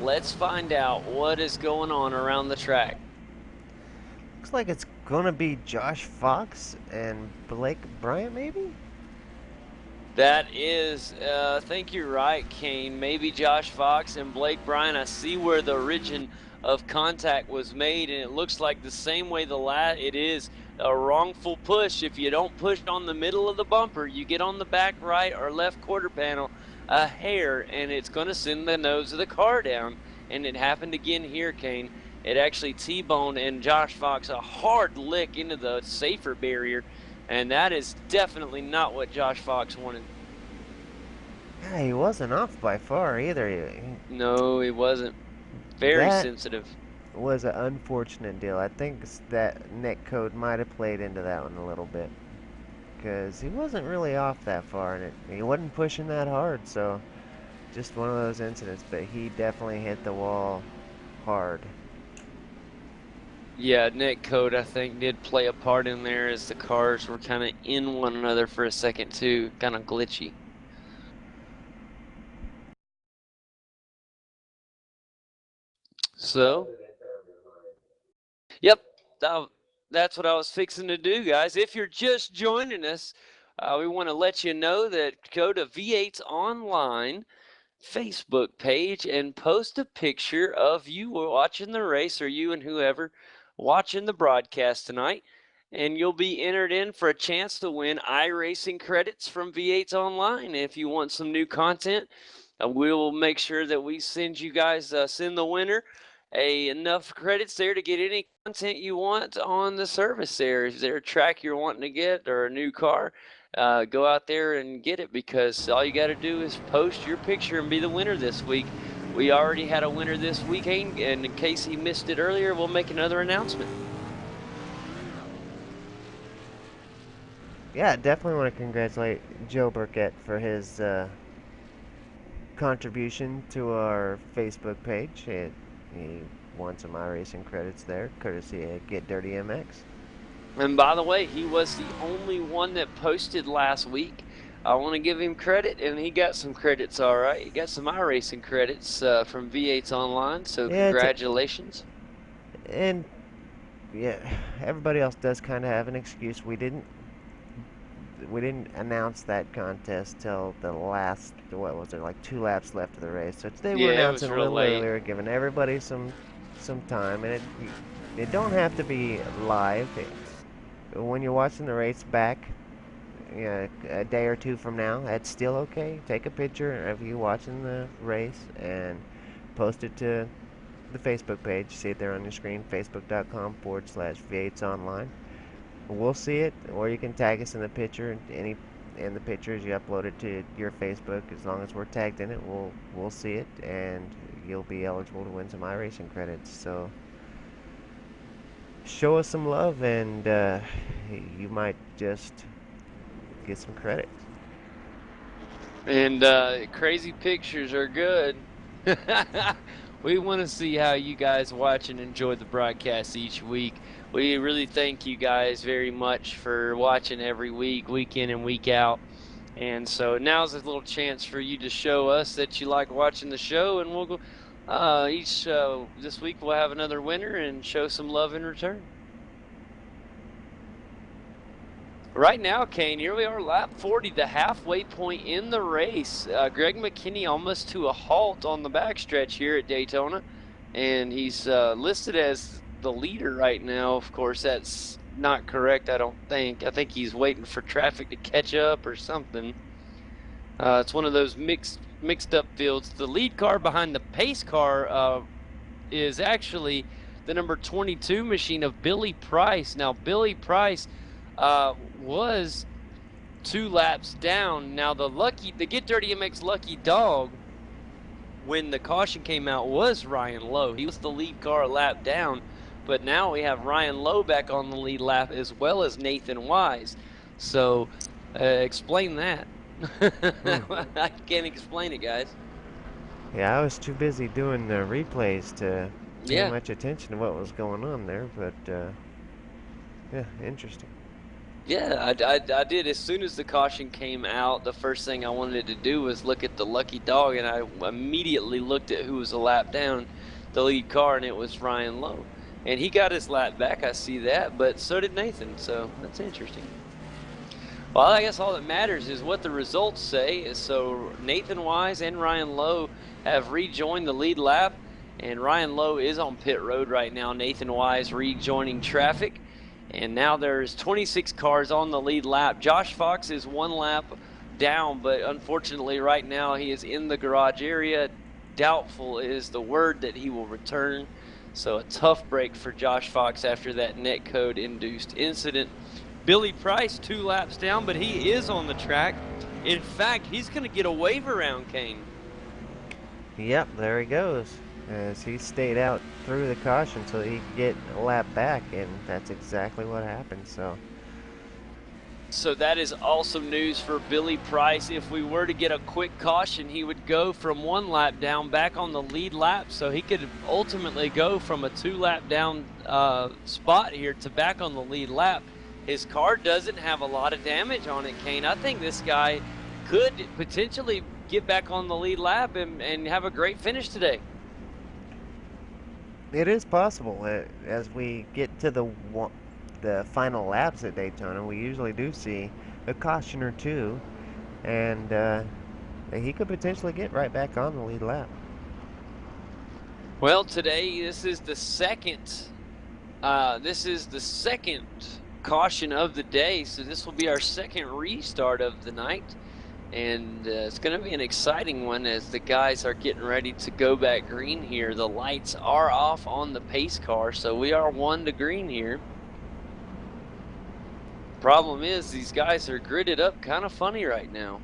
Let's find out what is going on around the track. Looks like it's going to be Josh Fox and Blake Bryant, maybe? That is, I think you're right, Kane. Maybe Josh Fox and Blake Bryant. I see where the origin of contact was made, and it looks like the same way it is a wrongful push. If you don't push on the middle of the bumper, you get on the back right or left quarter panel a hair, and it's going to send the nose of the car down. And it happened again here, Kane. It actually T-boned and Josh Fox a hard lick into the safer barrier. And that is definitely not what Josh Fox wanted. Yeah, he wasn't off by far either. No, he wasn't. Very sensitive. Was an unfortunate deal. I think that net code might have played into that one a little bit. Because he wasn't really off that far, and he wasn't pushing that hard, so just one of those incidents. But he definitely hit the wall hard. Yeah, net code, I think, did play a part in there as the cars were kind of in one another for a second, too. Kind of glitchy. So, yep, that's what I was fixing to do, guys. If you're just joining us, we want to let you know that go to V8's Online Facebook page and post a picture of you watching the race, or you and whoever watching the broadcast tonight, and you'll be entered in for a chance to win iRacing credits from V8's Online. If you want some new content, we'll make sure that we send you guys, send the winner enough credits there to get any content you want on the service there. Is there a track you're wanting to get or a new car? Go out there and get it, because all you got to do is post your picture and be the winner this week. We already had a winner this weekend, and in case he missed it earlier, we'll make another announcement. Yeah, definitely want to congratulate Joe Burkett for his contribution to our Facebook page. He won some iRacing credits there, courtesy of Get Dirty MX. And by the way, he was the only one that posted last week. I want to give him credit, and he got some credits, all right. He got some iRacing credits from V8's Online, so yeah, congratulations. And yeah, everybody else does kind of have an excuse. We didn't announce that contest till the last, what was it, like 2 laps left of the race. So today we're announcing a little earlier, giving everybody some time. And it don't have to be live. When you're watching the race back, a day or two from now, that's still okay. Take a picture of you watching the race and post it to the Facebook page. See it there on your screen, facebook.com/V8s online. We'll see it, or you can tag us in the picture. In the pictures you upload it to your Facebook, as long as we're tagged in it, we'll see it, and you'll be eligible to win some iRacing credits. So show us some love, and you might just get some credit. And crazy pictures are good. We want to see how you guys watch and enjoy the broadcast each week. We really thank you guys very much for watching every week, week in and week out. And so now's a little chance for you to show us that you like watching the show, and we'll go this week we'll have another winner and show some love in return. Right now, Kane, here we are, lap 40, the halfway point in the race. Greg McKinney almost to a halt on the backstretch here at Daytona, and he's listed as the leader right now. Of course, that's not correct, I don't think. I think he's waiting for traffic to catch up or something. It's one of those mixed up fields. The lead car behind the pace car is actually the number 22 machine of Billy Price. Now, Billy Price was 2 laps down. Now the Get Dirty MX lucky dog, when the caution came out, was Ryan Lowe. He was the lead car a lap down, but now we have Ryan Lowe back on the lead lap, as well as Nathan Wise. So explain that. I can't explain it, guys. Yeah, I was too busy doing the replays to pay much attention to what was going on there, but yeah, interesting. Yeah, I did. As soon as the caution came out, the first thing I wanted to do was look at the lucky dog, and I immediately looked at who was a lap down, the lead car, and it was Ryan Lowe. And he got his lap back, I see that, but so did Nathan, so that's interesting. Well, I guess all that matters is what the results say. So Nathan Wise and Ryan Lowe have rejoined the lead lap, and Ryan Lowe is on pit road right now. Nathan Wise rejoining traffic. And now there's 26 cars on the lead lap. Josh Fox is 1 lap down, but unfortunately right now he is in the garage area. Doubtful is the word that he will return. So a tough break for Josh Fox after that netcode induced incident. Billy Price 2 laps down, but he is on the track. In fact, he's going to get a wave around, Kane. Yep, there he goes. As he stayed out through the caution so he could get a lap back, and that's exactly what happened. So that is awesome news for Billy Price. If we were to get a quick caution, he would go from 1 lap down back on the lead lap, so he could ultimately go from a 2 lap down spot here to back on the lead lap. His car doesn't have a lot of damage on it, Kane. I think this guy could potentially get back on the lead lap and have a great finish today. It is possible. As we get to the final laps at Daytona, we usually do see a caution or two, and he could potentially get right back on the lead lap. Well, today this is the second caution of the day, so this will be our second restart of the night. And it's going to be an exciting one as the guys are getting ready to go back green here. The lights are off on the pace car, so we are 1 to green here. Problem is, these guys are gridded up kind of funny right now.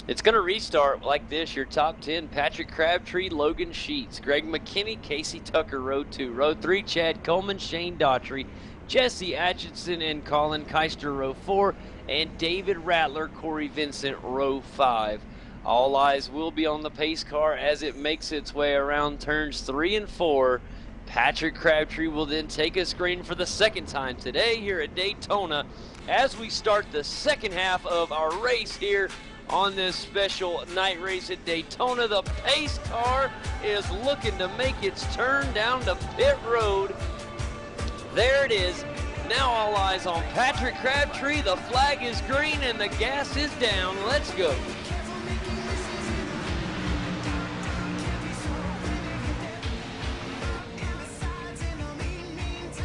It's going to restart like this. Your top 10, Patrick Crabtree, Logan Sheets, Greg McKinney, Casey Tucker, row 2. Row 3, Chad Coleman, Shane Daughtry, Jesse Atchison, and Colin Keister, row 4. And David Rattler, Corey Vincent, row 5. All eyes will be on the pace car as it makes its way around turns 3 and 4. Patrick Crabtree will then take a screen for the second time today here at Daytona as we start the second half of our race here on this special night race at Daytona. The pace car is looking to make its turn down to pit road. There it is. Now all eyes on Patrick Crabtree. The flag is green and the gas is down. Let's go.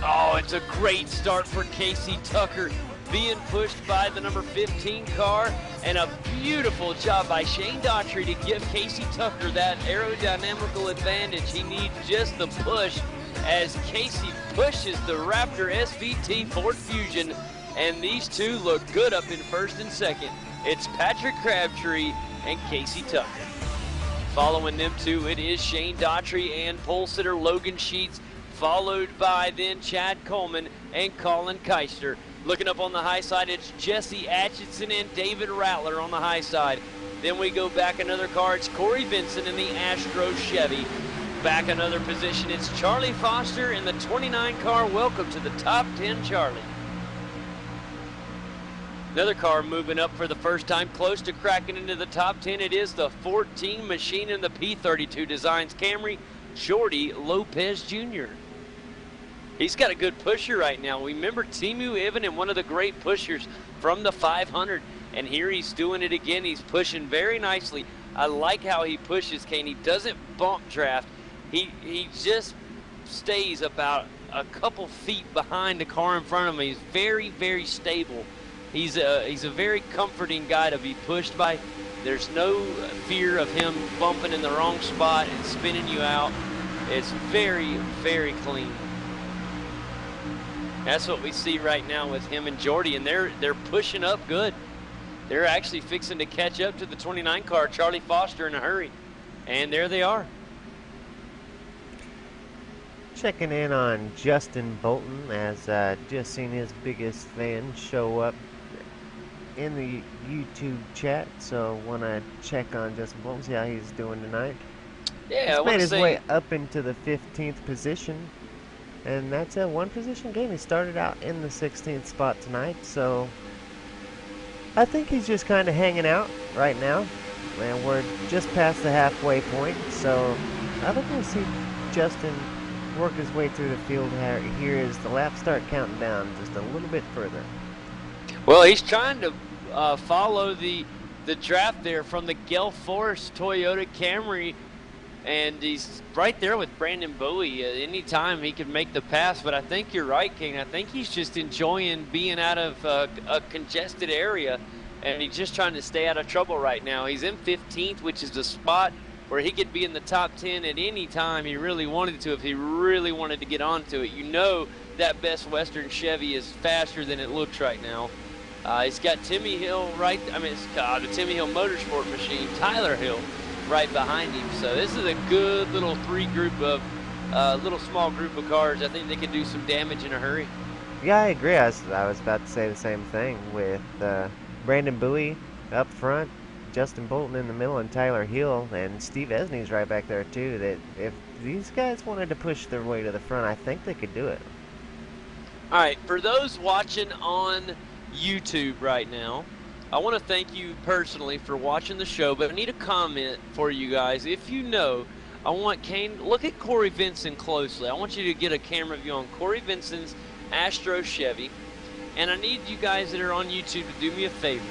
Oh, it's a great start for Casey Tucker. being pushed by the number 15 car, and a beautiful job by Shane Daughtry to give Casey Tucker that aerodynamical advantage. He needs just the push as Casey pushes the Raptor SVT Ford Fusion, and these two look good up in first and second. It's Patrick Crabtree and Casey Tucker. Following them two, it is Shane Daughtry and pole sitter Logan Sheets, followed by then Chad Coleman and Colin Keister. Looking up on the high side, it's Jesse Atchison and David Rattler on the high side. Then we go back another car, it's Corey Vinson in the Astro Chevy. Back another position, it's Charlie Foster in the 29 car. Welcome to the top 10, Charlie. Another car moving up for the first time, close to cracking into the top 10. It is the 14 machine in the P32 Designs Camry, Jordy Lopez Jr. He's got a good pusher right now. We remember Timu Ivan, one of the great pushers from the 500, and here he's doing it again. He's pushing very nicely. I like how he pushes, Kane. He doesn't bump draft. He just stays about a couple feet behind the car in front of him. He's very, very stable. He's a very comforting guy to be pushed by. There's no fear of him bumping in the wrong spot and spinning you out. It's very, very clean. That's what we see right now with him and Jordy, and they're pushing up good. They're actually fixing to catch up to the 29 car, Charlie Foster, in a hurry. And there they are. Checking in on Justin Bolton, as just seen his biggest fan show up in the YouTube chat, so want to check on Justin Bolton, see how he's doing tonight. Yeah, he's made his way up into the 15th position, and that's a one position game. He started out in the 16th spot tonight, so I think he's just kind of hanging out right now, and we're just past the halfway point, so I think we'll see Justin work his way through the field here as the laps start counting down just a little bit further. Well, he's trying to follow the draft there from the Gulf Force Toyota Camry, and he's right there with Brandon Bowie. Anytime he can make the pass, but I think you're right, King. I think he's just enjoying being out of a congested area, and he's just trying to stay out of trouble right now. He's in 15th, which is the spot where he could be in the top 10 at any time he really wanted to, if he really wanted to get onto it. You know that Best Western Chevy is faster than it looks right now. He's got Timmy Hill the Timmy Hill Motorsport machine, Tyler Hill, right behind him. So this is a good little small group of cars. I think they could do some damage in a hurry. Yeah, I agree. I was about to say the same thing with Brandon Bowie up front, Justin Bolton in the middle, and Tyler Hill, and Steve Esney's right back there too. That if these guys wanted to push their way to the front, I think they could do it. All right, for those watching on YouTube right now, I want to thank you personally for watching the show, but I need a comment for you guys. If you know, I want Kane, look at Corey Vinson closely. I want you to get a camera view on Corey Vinson's Astro Chevy, and I need you guys that are on YouTube to do me a favor.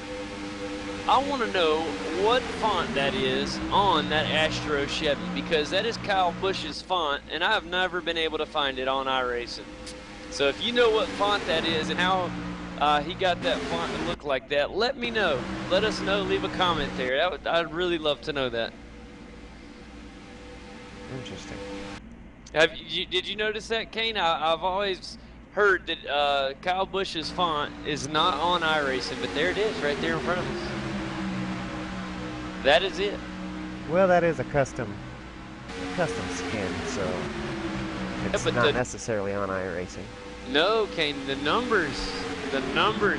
I want to know what font that is on that Astro Chevy, because that is Kyle Busch's font, and I have never been able to find it on iRacing. So if you know what font that is and how he got that font to look like that, let me know. Let us know. Leave a comment there. I'd really love to know that. Interesting. Did you notice that, Kane? I've always heard that Kyle Busch's font is not on iRacing, but there it is right there in front of us. That is it. Well, that is a custom skin, so it's not necessarily on iRacing. No, Kane, the numbers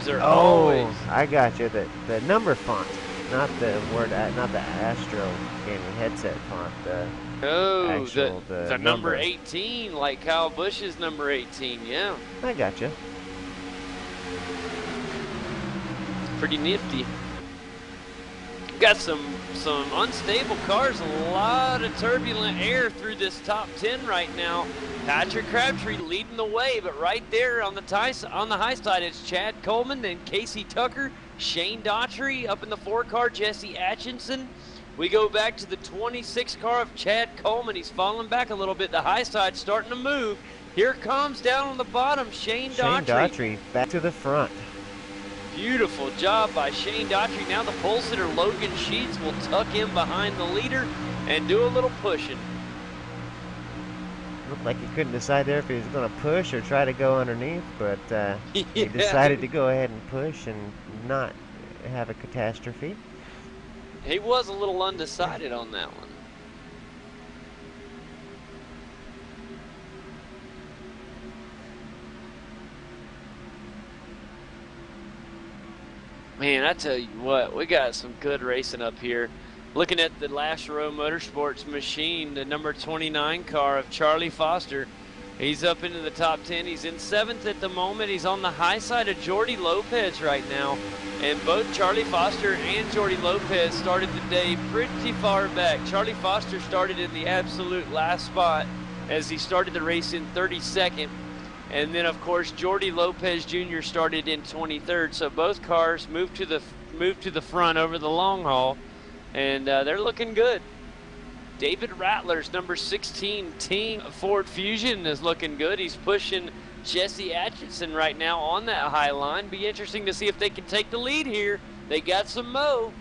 are always. I got you. The number font, not the Astro gaming headset font. The number 18, like Kyle Busch's number 18. Yeah. I got you. Pretty nifty. Got some unstable cars, a lot of turbulent air through this top 10 right now. Patrick Crabtree leading the way, but right there on the high side, it's Chad Coleman, then Casey Tucker, Shane Daughtry, up in the 4 car, Jesse Atchison. We go back to the 26 car of Chad Coleman. He's falling back a little bit. The high side starting to move. Here comes down on the bottom, Shane Daughtry. Shane Daughtry back to the front. Beautiful job by Shane Daughtry. Now the pole sitter Logan Sheets will tuck in behind the leader and do a little pushing. Looked like he couldn't decide there if he was going to push or try to go underneath, but he Yeah. decided to go ahead and push and not have a catastrophe. He was a little undecided on that one. Man, I tell you what, we got some good racing up here. Looking at the last row Motorsports machine, the number 29 car of Charlie Foster. He's up into the top 10. He's in 7th at the moment. He's on the high side of Jordy Lopez right now. And both Charlie Foster and Jordy Lopez started the day pretty far back. Charlie Foster started in the absolute last spot as he started the race in 32nd. And then, of course, Jordy Lopez Jr. started in 23rd. So both cars moved to the front over the long haul, and they're looking good. David Rattler's number 16 team Ford Fusion is looking good. He's pushing Jesse Atchison right now on that high line. Be interesting to see if they can take the lead here. They got some mo.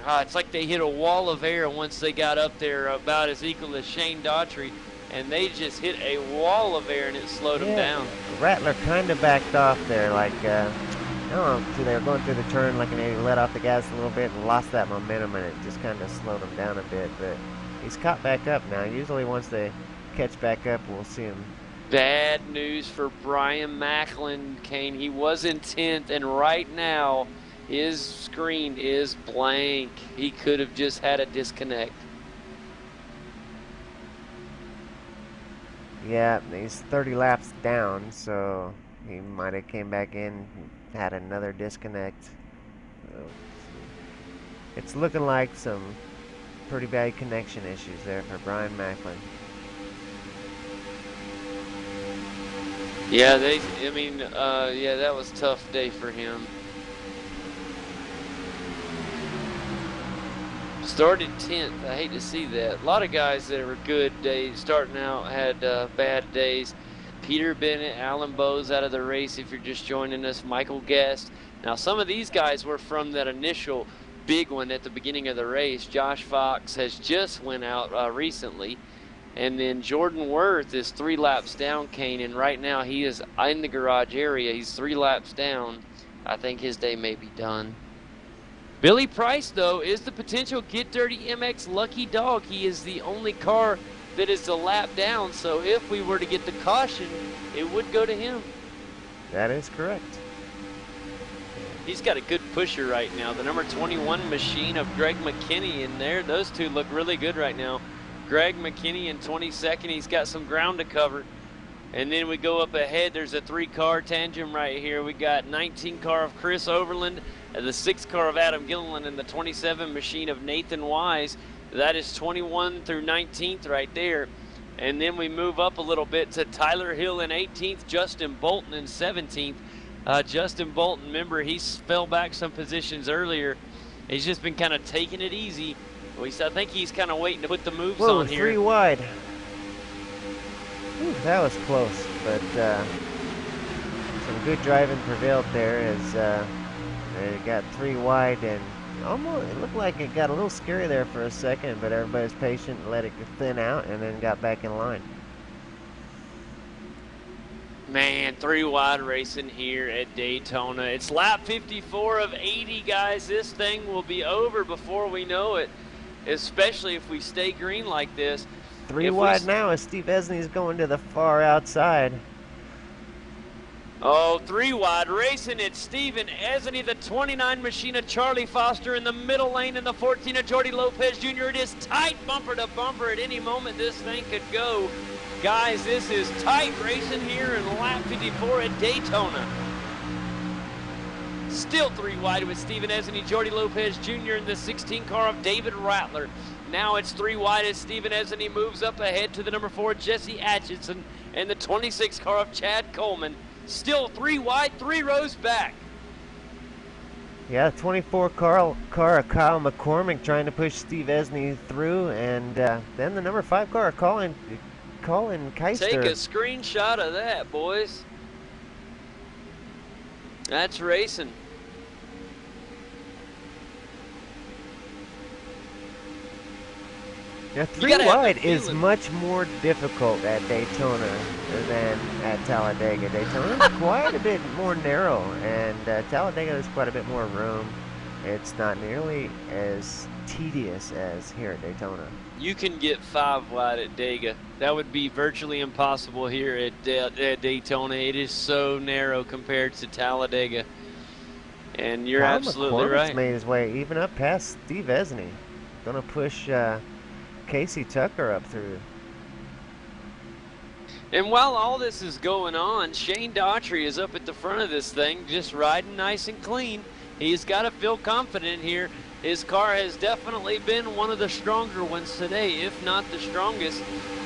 It's like they hit a wall of air once they got up there, about as equal as Shane Daughtry. And they just hit a wall of air and it slowed them down. Rattler kind of backed off there, like, I don't know, so they were going through the turn, like, and they let off the gas a little bit and lost that momentum, and it just kind of slowed him down a bit. But he's caught back up now. Usually once they catch back up, we'll see him. Bad news for Brian Macklin, Kane. He was in 10th, and right now his screen is blank. He could have just had a disconnect. Yeah, he's 30 laps down, so he might have came back in, had another disconnect. It's looking like some pretty bad connection issues there for Brian Macklin. Yeah, that was a tough day for him. Started 10th. I hate to see that. A lot of guys that were good days starting out had bad days. Peter Bennett, Alan Bowes out of the race if you're just joining us, Michael Guest. Now some of these guys were from that initial big one at the beginning of the race. Josh Fox has just went out recently. And then Jordan Worth is 3 laps down, Kane, and right now he is in the garage area. He's 3 laps down. I think his day may be done. Billy Price, though, is the potential Get Dirty MX lucky dog. He is the only car that is a lap down, so if we were to get the caution, it would go to him. That is correct. He's got a good pusher right now. The number 21 machine of Greg McKinney in there. Those two look really good right now. Greg McKinney in 22nd. He's got some ground to cover. And then we go up ahead. There's a 3-car tandem right here. We got 19 car of Chris Overland, the 6 car of Adam Gilliland, and the 27 machine of Nathan Wise. That is 21 through 19th right there. And then we move up a little bit to Tyler Hill in 18th, Justin Bolton in 17th. Justin Bolton, remember, he fell back some positions earlier. He's just been kind of taking it easy. I think he's kind of waiting to put the moves on here. 3 wide. Whew, that was close, but some good driving prevailed there as they got 3 wide, and almost it looked like it got a little scary there for a second, but everybody's patient and let it thin out and then got back in line. Man, 3 wide racing here at Daytona. It's lap 54 of 80, guys. This thing will be over before we know it, especially if we stay green like this. 3 wide now as Steve Esney's going to the far outside. Oh, 3 wide racing. It's Steven Esney, the 29 machine of Charlie Foster in the middle lane, and the 14 of Jordy Lopez Jr. It is tight bumper to bumper. At any moment, this thing could go. Guys, this is tight racing here in lap 54 at Daytona. Still 3 wide with Steven Esney, Jordy Lopez Jr. in the 16 car of David Rattler. Now it's 3 wide as Steven Esney moves up ahead to the number 4 Jesse Atchison and the 26 car of Chad Coleman. Still 3 wide, 3 rows back. Yeah, 24 car of Kyle McCormick trying to push Steve Esney through, and then the number 5 car of Colin Keister. Take a screenshot of that, boys. That's racing. Now, You 3 gotta have the wide is feeling. much more difficult at Daytona than at Talladega. Daytona's quite a bit more narrow, and Talladega has quite a bit more room. It's not nearly as tedious as here at Daytona. You can get 5 wide at Dega. That would be virtually impossible here at Daytona. It is so narrow compared to Talladega. And you're Kyle absolutely McCormick's right. made his way even up past Steve Esney. Gonna push Casey Tucker up through. And while all this is going on, Shane Daughtry is up at the front of this thing, just riding nice and clean. He's got to feel confident here. His car has definitely been one of the stronger ones today, if not the strongest.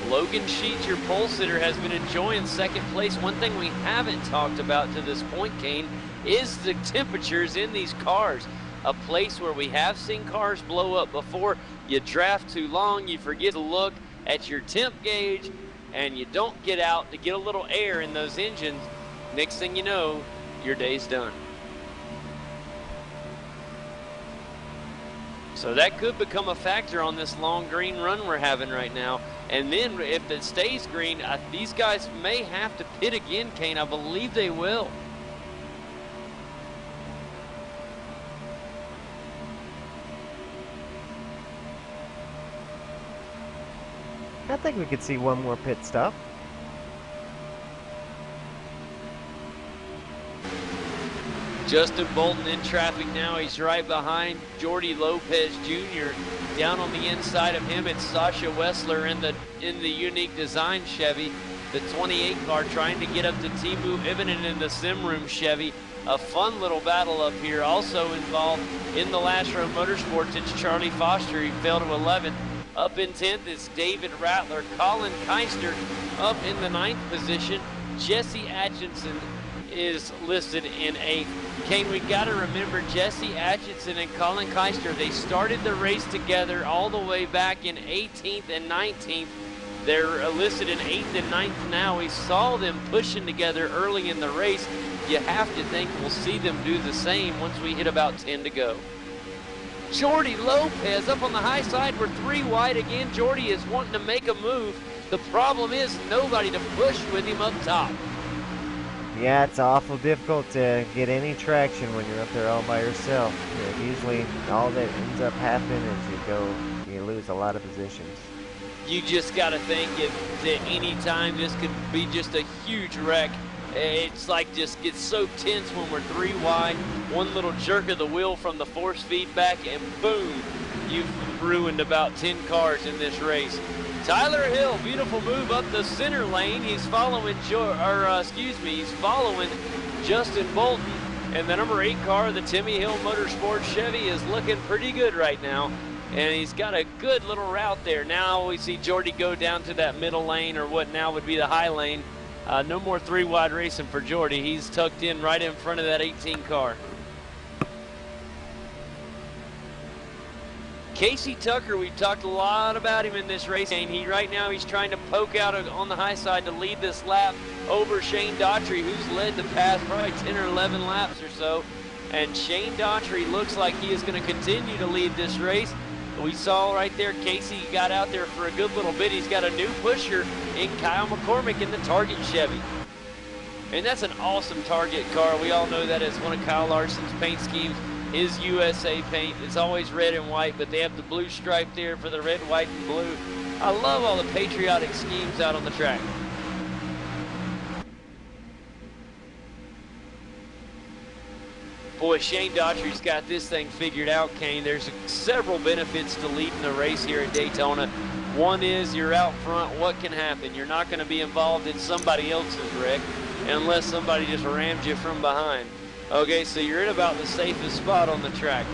Logan Sheets, your pole sitter, has been enjoying second place. One thing we haven't talked about to this point, Kane, is the temperatures in these cars. A place where we have seen cars blow up before. You draft too long, you forget to look at your temp gauge, and you don't get out to get a little air in those engines. Next thing you know, your day's done. So that could become a factor on this long green run we're having right now. And then if it stays green, these guys may have to pit again, Kane. I believe they will. I think we could see one more pit stop. Justin Bolton in traffic now. He's right behind Jordy Lopez Jr. Down on the inside of him, it's Sasha Wessler in the unique design Chevy. The 28 car trying to get up to Timu Ivinen in the Sim Room Chevy. A fun little battle up here. Also involved in the last row Motorsports, it's Charlie Foster. He fell to 11th. Up in 10th is David Rattler. Colin Keister up in the 9th position. Jesse Atchison is listed in 8th. Kane, we got to remember Jesse Atchison and Colin Keister, they started the race together all the way back in 18th and 19th. They're listed in 8th and 9th now. We saw them pushing together early in the race. You have to think we'll see them do the same once we hit about 10 to go. Jordy Lopez up on the high side. We're 3 wide again. Jordy is wanting to make a move. The problem is nobody to push with him up top. Yeah, it's awful difficult to get any traction when you're up there all by yourself. Usually all that ends up happening is you lose a lot of positions. You just got to think at any time this could be just a huge wreck. It's like just gets so tense when we're 3 wide. One little jerk of the wheel from the force feedback and boom, you've ruined about 10 cars in this race. Tyler Hill, beautiful move up the center lane. He's following, he's following Justin Bolton. And the number 8 car, the Timmy Hill Motorsports Chevy, is looking pretty good right now. And he's got a good little route there. Now we see Jordy go down to that middle lane, or what now would be the high lane. No more 3 wide racing for Jordy. He's tucked in right in front of that 18 car. Casey Tucker, we've talked a lot about him in this race, and right now he's trying to poke out on the high side to lead this lap over Shane Daughtry, who's led the past probably 10 or 11 laps or so. And Shane Daughtry looks like he is going to continue to lead this race. We saw right there, Casey got out there for a good little bit. He's got a new pusher in Kyle McCormick in the Target Chevy. And that's an awesome Target car. We all know that is one of Kyle Larson's paint schemes. His USA paint. It's always red and white, but they have the blue stripe there for the red, white, and blue. I love all the patriotic schemes out on the track. Boy, Shane Daughtry's got this thing figured out, Kane. There's several benefits to leading the race here at Daytona. One is you're out front. What can happen? You're not going to be involved in somebody else's wreck unless somebody just rams you from behind. Okay, so you're in about the safest spot on the track.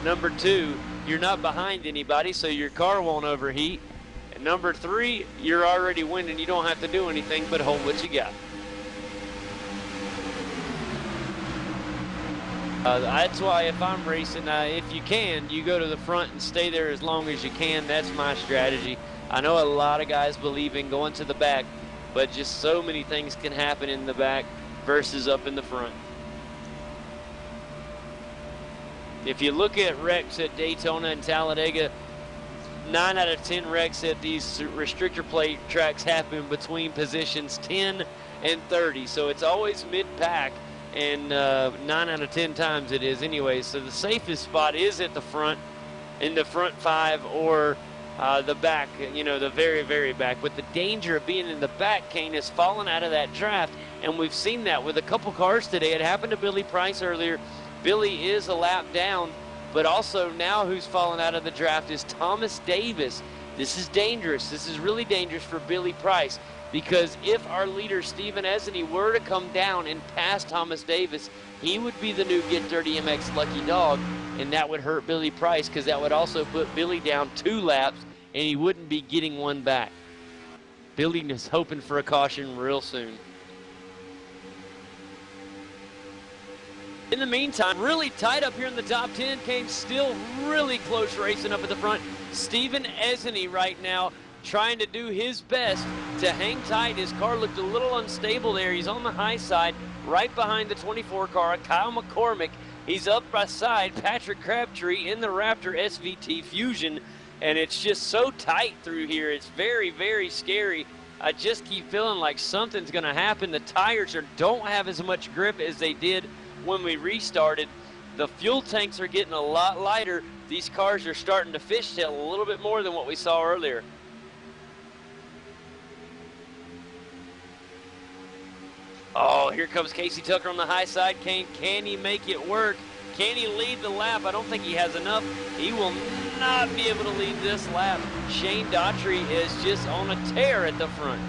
Number 2, you're not behind anybody, so your car won't overheat. And number 3, you're already winning. You don't have to do anything but hold what you got. That's why if I'm racing, if you can, you go to the front and stay there as long as you can. That's my strategy. I know a lot of guys believe in going to the back, but just so many things can happen in the back versus up in the front. If you look at wrecks at Daytona and Talladega, 9 out of 10 wrecks at these restrictor plate tracks happen between positions 10 and 30. So it's always mid-pack, and 9 out of 10 times it is anyway. So the safest spot is at the front, in the front 5, or the back, the very, very back. But the danger of being in the back, Kane, is falling out of that draft, and we've seen that with a couple cars today. It happened to Billy Price earlier. Billy is a lap down, but also now who's fallen out of the draft is Thomas Davis. This is dangerous. This is really dangerous for Billy Price, because if our leader, Stephen Esney, were to come down and pass Thomas Davis, he would be the new Get Dirty MX lucky dog, and that would hurt Billy Price, because that would also put Billy down 2 laps, and he wouldn't be getting one back. Billy is hoping for a caution real soon. In the meantime, really tight up here in the top 10. Kane still really close racing up at the front. Stephen Esney right now trying to do his best to hang tight. His car looked a little unstable there. He's on the high side, right behind the 24 car, Kyle McCormick. He's up beside Patrick Crabtree in the Raptor SVT Fusion, and it's just so tight through here. It's very, very scary. I just keep feeling like something's going to happen. The tires don't have as much grip as they did when we restarted. The fuel tanks are getting a lot lighter. These cars are starting to fishtail a little bit more than what we saw earlier. Oh, here comes Casey Tucker on the high side. Can he make it work? Can he lead the lap? I don't think he has enough. He will not be able to lead this lap. Shane Daughtry is just on a tear at the front.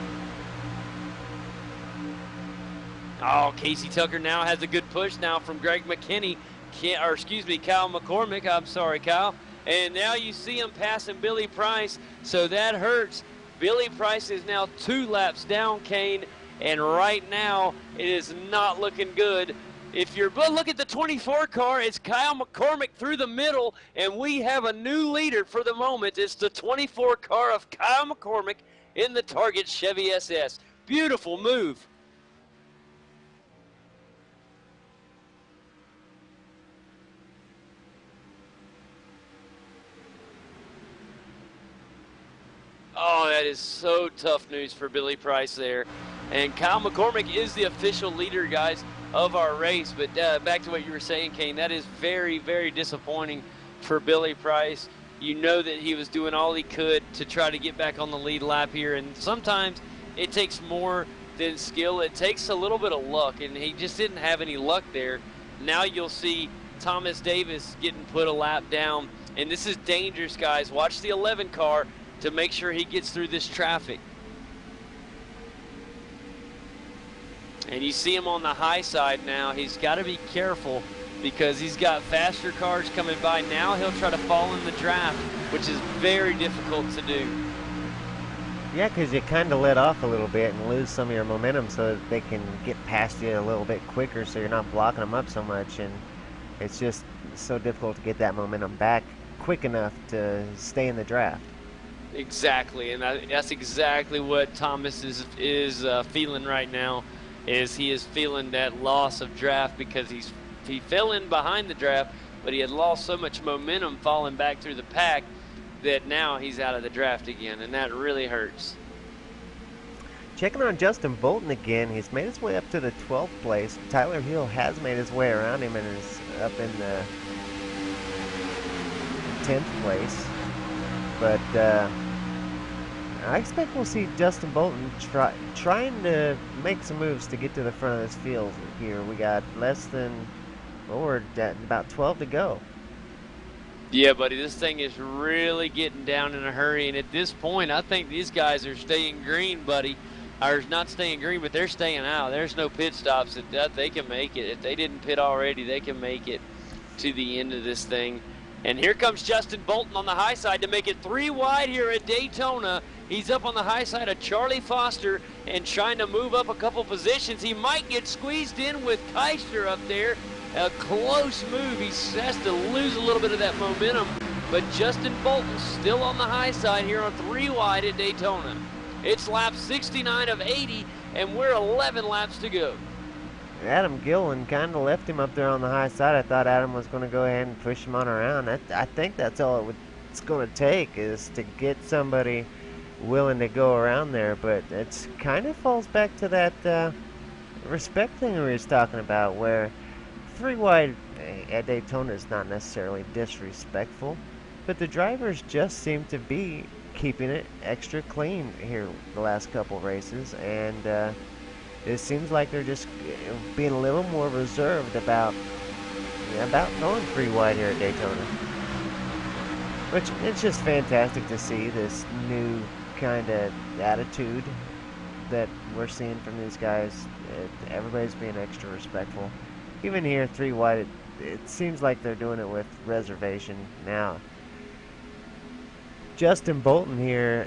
Oh, Casey Tucker now has a good push now from Greg McKinney, Kyle McCormick. I'm sorry, Kyle. And now you see him passing Billy Price, so that hurts. Billy Price is now 2 laps down, Kane, and right now it is not looking good. But look at the 24 car. It's Kyle McCormick through the middle, and we have a new leader for the moment. It's the 24 car of Kyle McCormick in the Target Chevy SS. Beautiful move. Oh, that is so tough news for Billy Price there. And Kyle McCormick is the official leader, guys, of our race. But back to what you were saying, Kane, that is very, very disappointing for Billy Price. You know that he was doing all he could to try to get back on the lead lap here. And sometimes it takes more than skill. It takes a little bit of luck, and he just didn't have any luck there. Now you'll see Thomas Davis getting put a lap down. And this is dangerous, guys. Watch the 11 car to make sure he gets through this traffic. And you see him on the high side now. He's got to be careful because he's got faster cars coming by. Now he'll try to fall in the draft, which is very difficult to do. Yeah, because you kind of let off a little bit and lose some of your momentum so that they can get past you a little bit quicker, so you're not blocking them up so much. And it's just so difficult to get that momentum back quick enough to stay in the draft. Exactly, and that's exactly what Thomas is feeling right now. He is feeling that loss of draft because he fell in behind the draft, but he had lost so much momentum falling back through the pack that now he's out of the draft again, and that really hurts. Checking on Justin Bolton again, he's made his way up to the 12th place. Tyler Hill has made his way around him and is up in the 10th place. But I expect we'll see Justin Bolton trying to make some moves to get to the front of this field here. We got less than, we're at about 12 to go. Yeah, buddy, this thing is really getting down in a hurry. And at this point, I think these guys are staying green, buddy. Or not staying green, but they're staying out. There's no pit stops. They can make it. If they didn't pit already, they can make it to the end of this thing. And here comes Justin Bolton on the high side to make it 3 wide here at Daytona. He's up on the high side of Charlie Foster and trying to move up a couple positions. He might get squeezed in with Keister up there. A close move. He has to lose a little bit of that momentum. But Justin Bolton's still on the high side here on 3 wide at Daytona. It's lap 69 of 80, and we're 11 laps to go. Adam Gillen kind of left him up there on the high side. I thought Adam was going to go ahead and push him on around. I think that's all it's going to take is to get somebody willing to go around there. But it's kind of falls back to that respect thing we was talking about, where three wide at Daytona is not necessarily disrespectful, but the drivers just seem to be keeping it extra clean here the last couple races, and it seems like they're just being a little more reserved about going three wide here at Daytona. Which it's just fantastic to see this new kind of attitude that we're seeing from these guys. Everybody's being extra respectful. Even here, three wide, it seems like they're doing it with reservation now. Justin Bolton here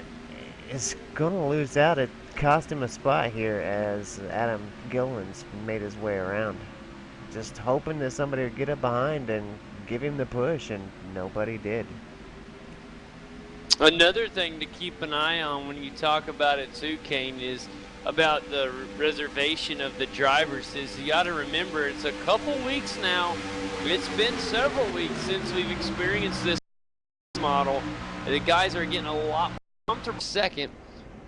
is going to lose out. It cost him a spot here as Adam Gillen's made his way around. Just hoping that somebody would get up behind and give him the push, and nobody did. Another thing to keep an eye on when you talk about it too, Kane, is about the reservation of the drivers. Is you got to remember it's a couple weeks now. It's been several weeks since we've experienced this model. The guys are getting a lot more comfortable. Second,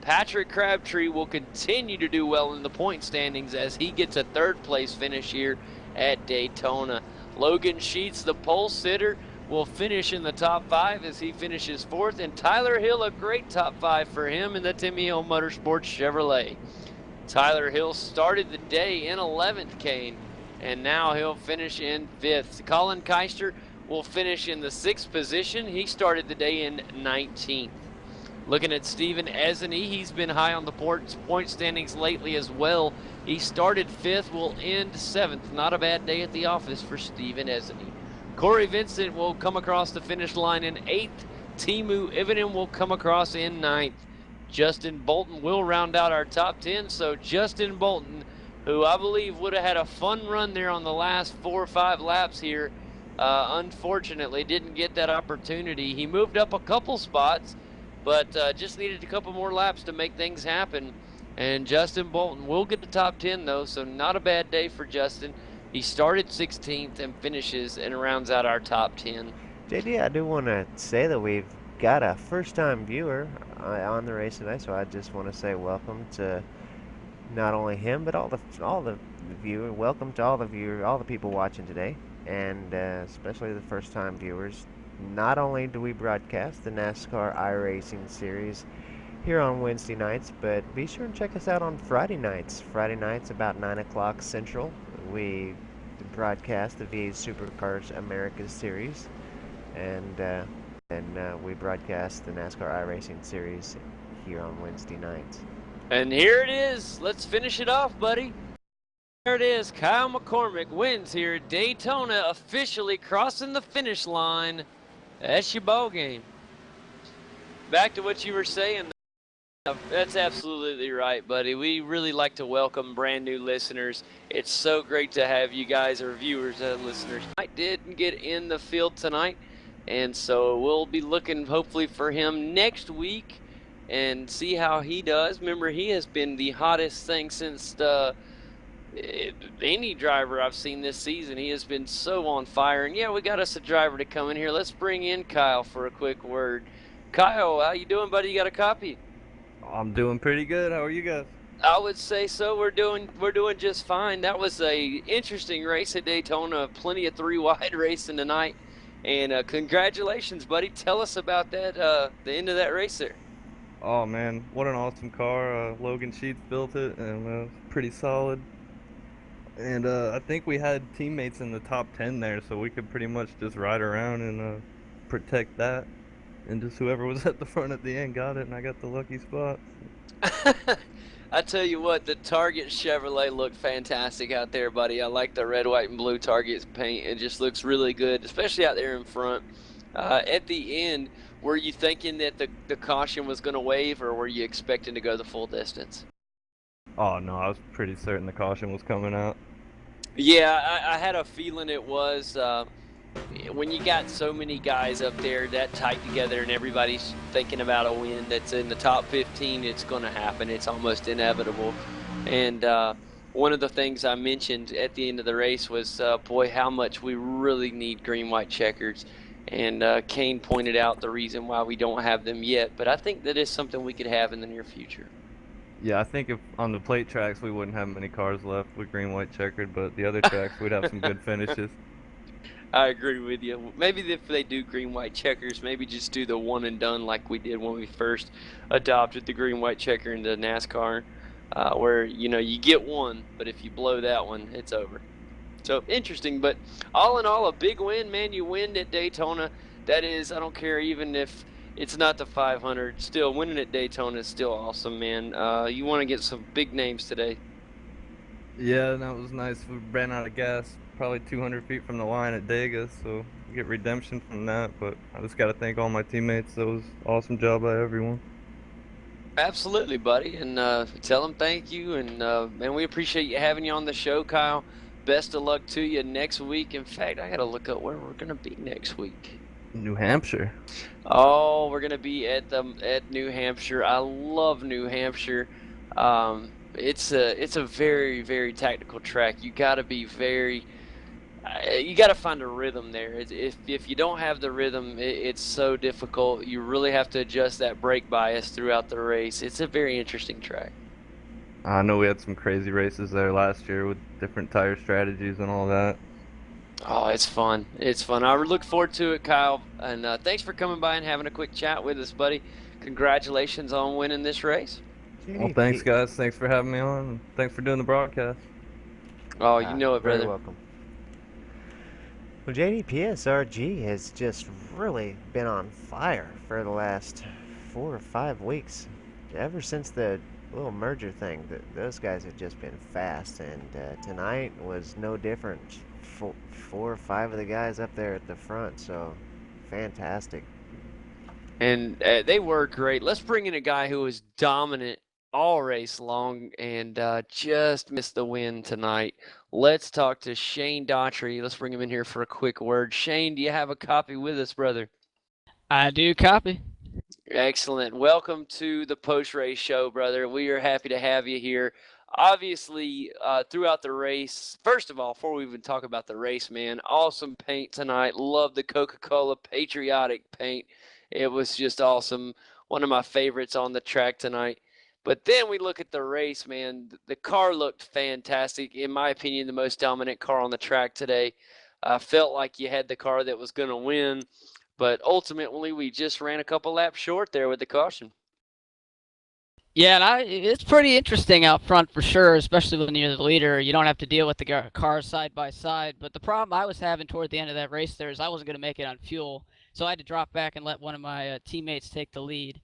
Patrick Crabtree will continue to do well in the point standings as he gets a third place finish here at Daytona. Logan Sheets, the pole sitter, will finish in the top 5 as he finishes 4th, and Tyler Hill, a great top 5 for him in the Timmy Hill Motorsports Chevrolet. Tyler Hill started the day in 11th, Kane, and now he'll finish in 5th. Colin Keister will finish in the 6th position. He started the day in 19th. Looking at Steven Esney, he's been high on the point standings lately as well. He started 5th, will end 7th. Not a bad day at the office for Steven Esney. Corey Vincent will come across the finish line in 8th. Timu Ivinen will come across in 9th. Justin Bolton will round out our top 10. So Justin Bolton, who I believe would have had a fun run there on the last 4 or 5 laps here, unfortunately didn't get that opportunity. He moved up a couple spots, but just needed a couple more laps to make things happen. And Justin Bolton will get the top 10 though, so not a bad day for Justin. He started 16th and finishes and rounds out our top 10. JD, I do want to say that we've got a first-time viewer on the race tonight, so I just want to say welcome to not only him but all the viewers. Welcome to all the people watching today, and especially the first-time viewers. Not only do we broadcast the NASCAR iRacing series here on Wednesday nights, but be sure and check us out on Friday nights. Friday nights about 9 o'clock Central. We broadcast the VA Supercars Americas series, and we broadcast the NASCAR iRacing series here on Wednesday nights. And here it is. Let's finish it off, buddy. There it is. Kyle McCormick wins here at Daytona, officially crossing the finish line. That's your ball game. Back to what you were saying. That's absolutely right, buddy. We really like to welcome brand new listeners. It's so great to have you guys, or viewers and listeners. I didn't get in the field tonight, and so we'll be looking hopefully for him next week and see how he does. Remember, he has been the hottest thing since any driver I've seen this season. He has been so on fire. And yeah, we got us a driver to come in here. Let's bring in Kyle for a quick word. Kyle, how you doing, buddy? You got a copy? I'm doing pretty good. How are you guys? I would say so. We're doing just fine. That was a interesting race at Daytona. Plenty of 3 wide racing tonight. And congratulations, buddy. Tell us about that. The end of that race there. Oh man, what an awesome car. Logan Sheets built it, and pretty solid. And I think we had teammates in the top 10 there, so we could pretty much just ride around and protect that. And just whoever was at the front at the end got it, and I got the lucky spot. I tell you what, the Target Chevrolet looked fantastic out there, buddy. I like the red, white, and blue Target's paint. It just looks really good, especially out there in front. At the end, were you thinking that the caution was going to wave, or were you expecting to go the full distance? Oh no, I was pretty certain the caution was coming out. Yeah, I had a feeling it was. When you got so many guys up there that tight together and everybody's thinking about a win that's in the top 15, it's going to happen. It's almost inevitable. And one of the things I mentioned at the end of the race was, boy, how much we really need green, white checkers. And Kane pointed out the reason why we don't have them yet, but I think that is something we could have in the near future. Yeah, I think if on the plate tracks we wouldn't have many cars left with green, white, checkered, but the other tracks we'd have some good finishes. I agree with you. Maybe if they do green, white checkers, maybe just do the one and done like we did when we first adopted the green, white checker into NASCAR, where, you get one, but if you blow that one, it's over. So interesting, but all in all, a big win, man. You win at Daytona. That is, I don't care even if it's not the 500. Still, winning at Daytona is still awesome, man. You want to get some big names today. Yeah, that was nice. We ran out of gas probably 200 feet from the line at Dega, so we get redemption from that. But I just got to thank all my teammates. That was awesome job by everyone. Absolutely, buddy, and tell them thank you. And man, we appreciate you having you on the show, Kyle. Best of luck to you next week. In fact, I got to look up where we're gonna be next week. New Hampshire. Oh, we're gonna be at New Hampshire. I love New Hampshire. It's a very, very tactical track. You got to find a rhythm there. If you don't have the rhythm, it's so difficult. You really have to adjust that brake bias throughout the race. It's a very interesting track. I know we had some crazy races there last year with different tire strategies and all that. Oh, it's fun. It's fun. I look forward to it, Kyle. And thanks for coming by and having a quick chat with us, buddy. Congratulations on winning this race. Well, thanks, guys. Thanks for having me on. And thanks for doing the broadcast. Oh, you know it, Very brother. welcome. Well, JDPSRG has just really been on fire for the last 4 or 5 weeks. Ever since the little merger thing, those guys have just been fast, and tonight was no different. 4 or 5 of the guys up there at the front, so fantastic. And they were great. Let's bring in a guy who was dominant all race long and just missed the win tonight. Let's talk to Shane Daughtry. Let's bring him in here for a quick word. Shane, do you have a copy with us, brother? I do copy. Excellent. Welcome to the post-race show, brother. We are happy to have you here. Obviously, throughout the race, first of all, before we even talk about the race, man, awesome paint tonight. Love the Coca-Cola patriotic paint. It was just awesome. One of my favorites on the track tonight. But then we look at the race, man. The car looked fantastic. In my opinion, the most dominant car on the track today. I felt like you had the car that was going to win. But ultimately, we just ran a couple laps short there with the caution. Yeah, and it's pretty interesting out front for sure, especially when you're the leader. You don't have to deal with the cars side by side. But the problem I was having toward the end of that race there is I wasn't going to make it on fuel. So I had to drop back and let one of my teammates take the lead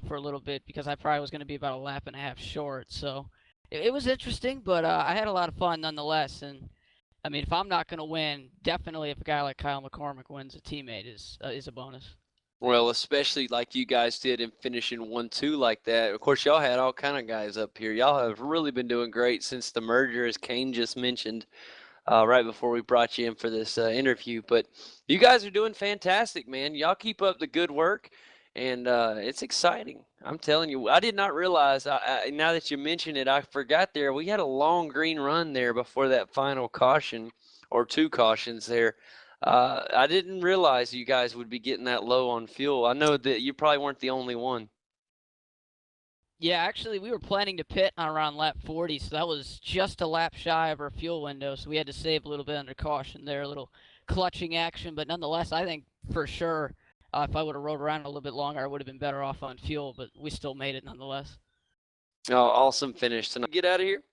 for a little bit because I probably was going to be about a lap and a half short. So it was interesting, but I had a lot of fun nonetheless. And I mean, if I'm not going to win, definitely if a guy like Kyle McCormick wins, a teammate is a bonus. Well, especially like you guys did in finishing 1-2 like that. Of course, y'all had all kind of guys up here. Y'all have really been doing great since the merger, as Kane just mentioned right before we brought you in for this interview. But you guys are doing fantastic, man. Y'all keep up the good work, and it's exciting. I'm telling you, I did not realize, now that you mention it, I forgot there. We had a long green run there before that final caution, or 2 cautions there. I didn't realize you guys would be getting that low on fuel. I know that you probably weren't the only one. Yeah, actually, we were planning to pit on around lap 40, so that was just a lap shy of our fuel window, so we had to save a little bit under caution there, a little clutching action, but nonetheless, I think for sure if I would have rode around a little bit longer, I would have been better off on fuel, but we still made it nonetheless. Oh, awesome finish tonight. Get out of here.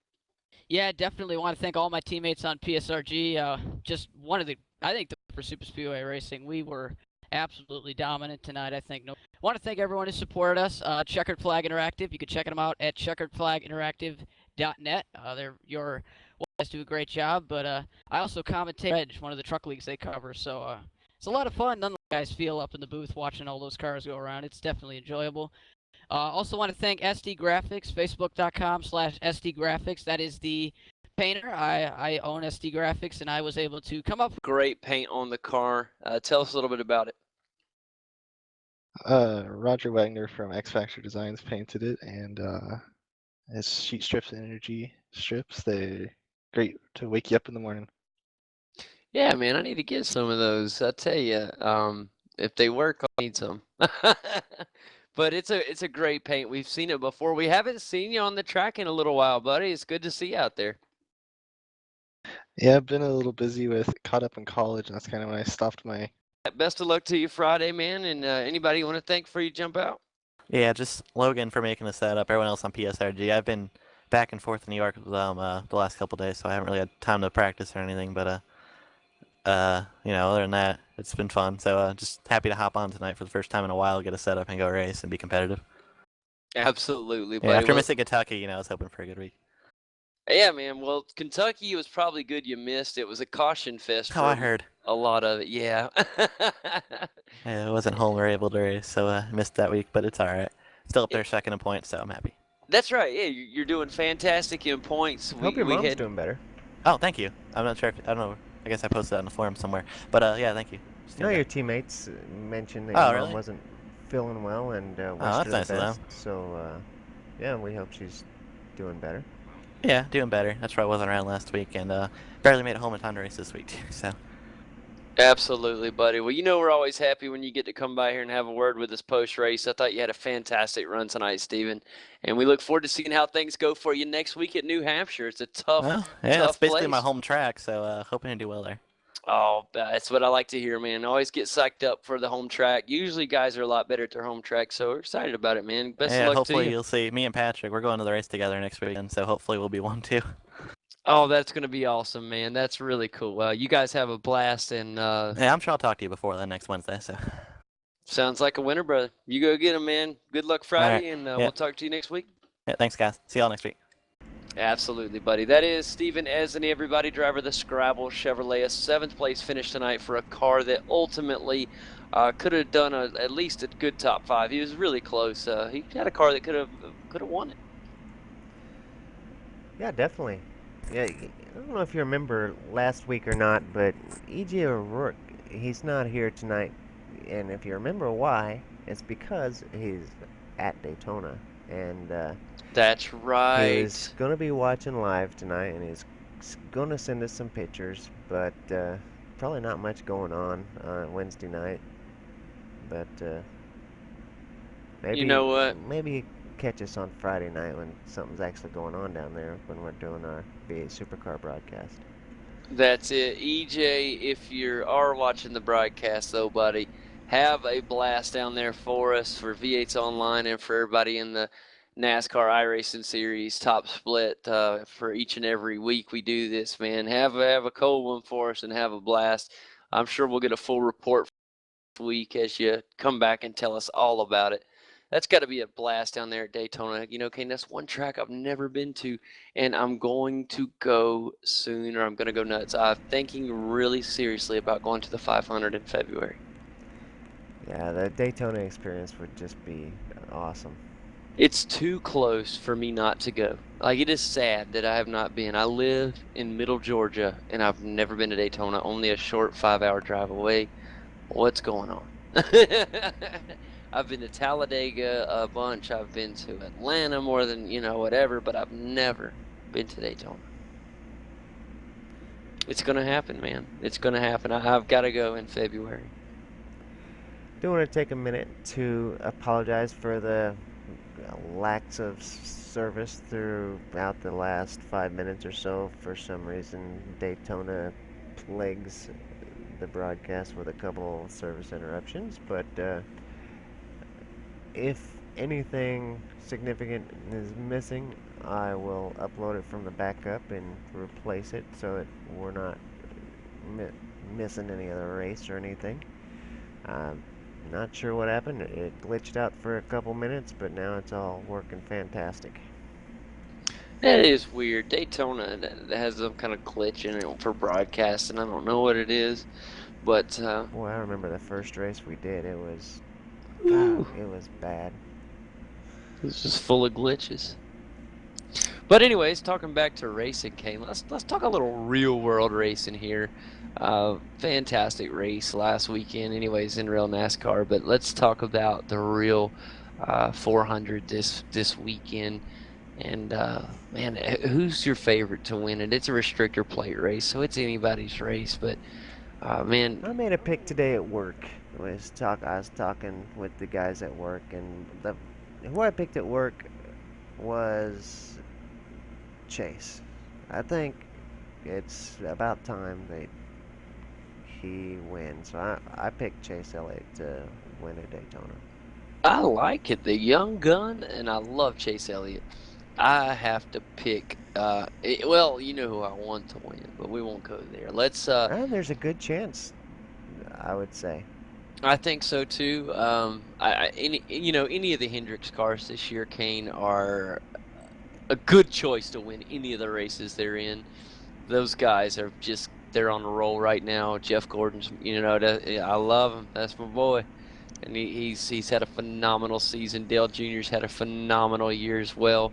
Yeah, definitely want to thank all my teammates on PSRG. Just one of I think for Super Speedway Racing, we were absolutely dominant tonight. I think. Want to thank everyone who supported us. Checkered Flag Interactive. You can check them out at checkeredflaginteractive.net. They're your guys do a great job. But I also commentate Edge, one of the truck leagues they cover. So it's a lot of fun. None of the guys feel up in the booth watching all those cars go around. It's definitely enjoyable. Also want to thank SD Graphics, facebook.com/SD Graphics. That is the painter. I own SD Graphics, and I was able to come up with Great paint on the car. Tell us a little bit about it. Roger Wagner from X Factor Designs painted it, and It's sheet strips and energy strips. They're great to wake you up in the morning. Yeah, man, I need to get some of those. I tell you, if they work, I'll need some. But it's a great paint. We've seen it before. We haven't seen you on the track in a little while, buddy. It's good to see you out there. Yeah, I've been a little busy with caught up in college, and that's kind of when I stopped my. Best of luck to you Friday, man. And anybody you want to thank before you jump out? Yeah, just Logan for making the setup. Everyone else on PSRG. I've been back and forth in New York the last couple days, so I haven't really had time to practice or anything. But other than that, it's been fun. So just happy to hop on tonight for the first time in a while, get a setup and go race and be competitive. Absolutely, Yeah, buddy. after Well, missing Kentucky, I was hoping for a good week. yeah, man. Well, Kentucky was probably good you missed. It was a caution fest Oh, I for heard. a lot of it. Yeah. Yeah, I wasn't home or able to race, so missed that week, but it's all right. Still up there second in points, so I'm happy. That's right. Yeah, you're doing fantastic in points. Hope your mom's doing better. Oh, thank you. I'm not sure if, I don't know. I guess I posted that on the forum somewhere. But yeah, thank you. No, your teammates mentioned that your mom wasn't feeling well and wished that's her nice the of best. them. So, yeah, we hope she's doing better. Yeah, doing better. That's why I wasn't around last week, and barely made it home in time to race this week too. So. Absolutely, buddy. Well, we're always happy when you get to come by here and have a word with us post-race. I thought you had a fantastic run tonight, Steven. And we look forward to seeing how things go for you next week at New Hampshire. It's a tough, yeah, tough it's basically place. my home track, so hoping to do well there. Oh, that's what I like to hear, man. I always get psyched up for the home track. Usually guys are a lot better at their home track, so we're excited about it, man. Best of luck to you. Hopefully you'll see me and Patrick. We're going to the race together next weekend, so hopefully we'll be one too. Oh, that's going to be awesome, man. That's really cool. You guys have a blast. And yeah, I'm sure I'll talk to you before then next Wednesday. So. Sounds like a winner, brother. You go get him, man. Good luck Friday, and we'll talk to you next week. Yeah, thanks, guys. See y'all next week. Absolutely, buddy. That is Steven Esney, everybody, driver of the Scrabble Chevrolet. A 7th place finish tonight for a car that ultimately could have done at least a good top 5. He was really close. He had a car that could have won it. Yeah, definitely. Yeah, I don't know if you remember last week or not, but E.J. O'Rourke, he's not here tonight. And if you remember why, it's because he's at Daytona. And that's right. He's going to be watching live tonight, and he's going to send us some pictures, but probably not much going on Wednesday night. But maybe, you know what? Maybe catch us on Friday night when something's actually going on down there when we're doing our V8 Supercar broadcast. That's it. EJ, if you are watching the broadcast, though, buddy, have a blast down there for us, for V8s Online, and for everybody in the NASCAR iRacing Series Top Split. For each and every week we do this, man. Have a cold one for us and have a blast. I'm sure we'll get a full report this week as you come back and tell us all about it. That's got to be a blast down there at Daytona. Kane, that's one track I've never been to, and I'm going to go soon, or I'm going to go nuts. I'm thinking really seriously about going to the 500 in February. Yeah, the Daytona experience would just be awesome. It's too close for me not to go. Like, it is sad that I have not been. I live in Middle Georgia, and I've never been to Daytona, only a short 5-hour drive away. What's going on? I've been to Talladega a bunch. I've been to Atlanta more than, whatever, but I've never been to Daytona. It's going to happen, man. It's going to happen. I've got to go in February. Do want to take a minute to apologize for the lacks of service throughout the last 5 minutes or so. For some reason, Daytona plagues the broadcast with a couple service interruptions, but if anything significant is missing, I will upload it from the backup and replace it so that we're not missing any other race or anything. Not sure what happened. It glitched out for a couple minutes, but now it's all working fantastic. That is weird. Daytona has some kind of glitch in it for broadcasting. I don't know what it is, but boy, I remember the first race we did. It was God, it was bad. It was just full of glitches. But anyways, talking back to racing, Kane, let's talk a little real world racing here. Fantastic race last weekend, anyways, in real NASCAR. But let's talk about the real 400 this weekend. And man, who's your favorite to win it? It's a restrictor plate race, so it's anybody's race. But man, I made a pick today at work. I was talking with the guys at work, and who I picked at work was Chase. I think it's about time that he wins. So I picked Chase Elliott to win at Daytona. I like it, the young gun, and I love Chase Elliott. I have to pick. Well, you know who I want to win, but we won't go there. Let's. And there's a good chance, I would say. I think so too. Any of the Hendricks cars this year, Kane, are a good choice to win any of the races they're in. Those guys are they're on a roll right now. Jeff Gordon's, I love him. That's my boy. And he's had a phenomenal season. Dale Jr.'s had a phenomenal year as well.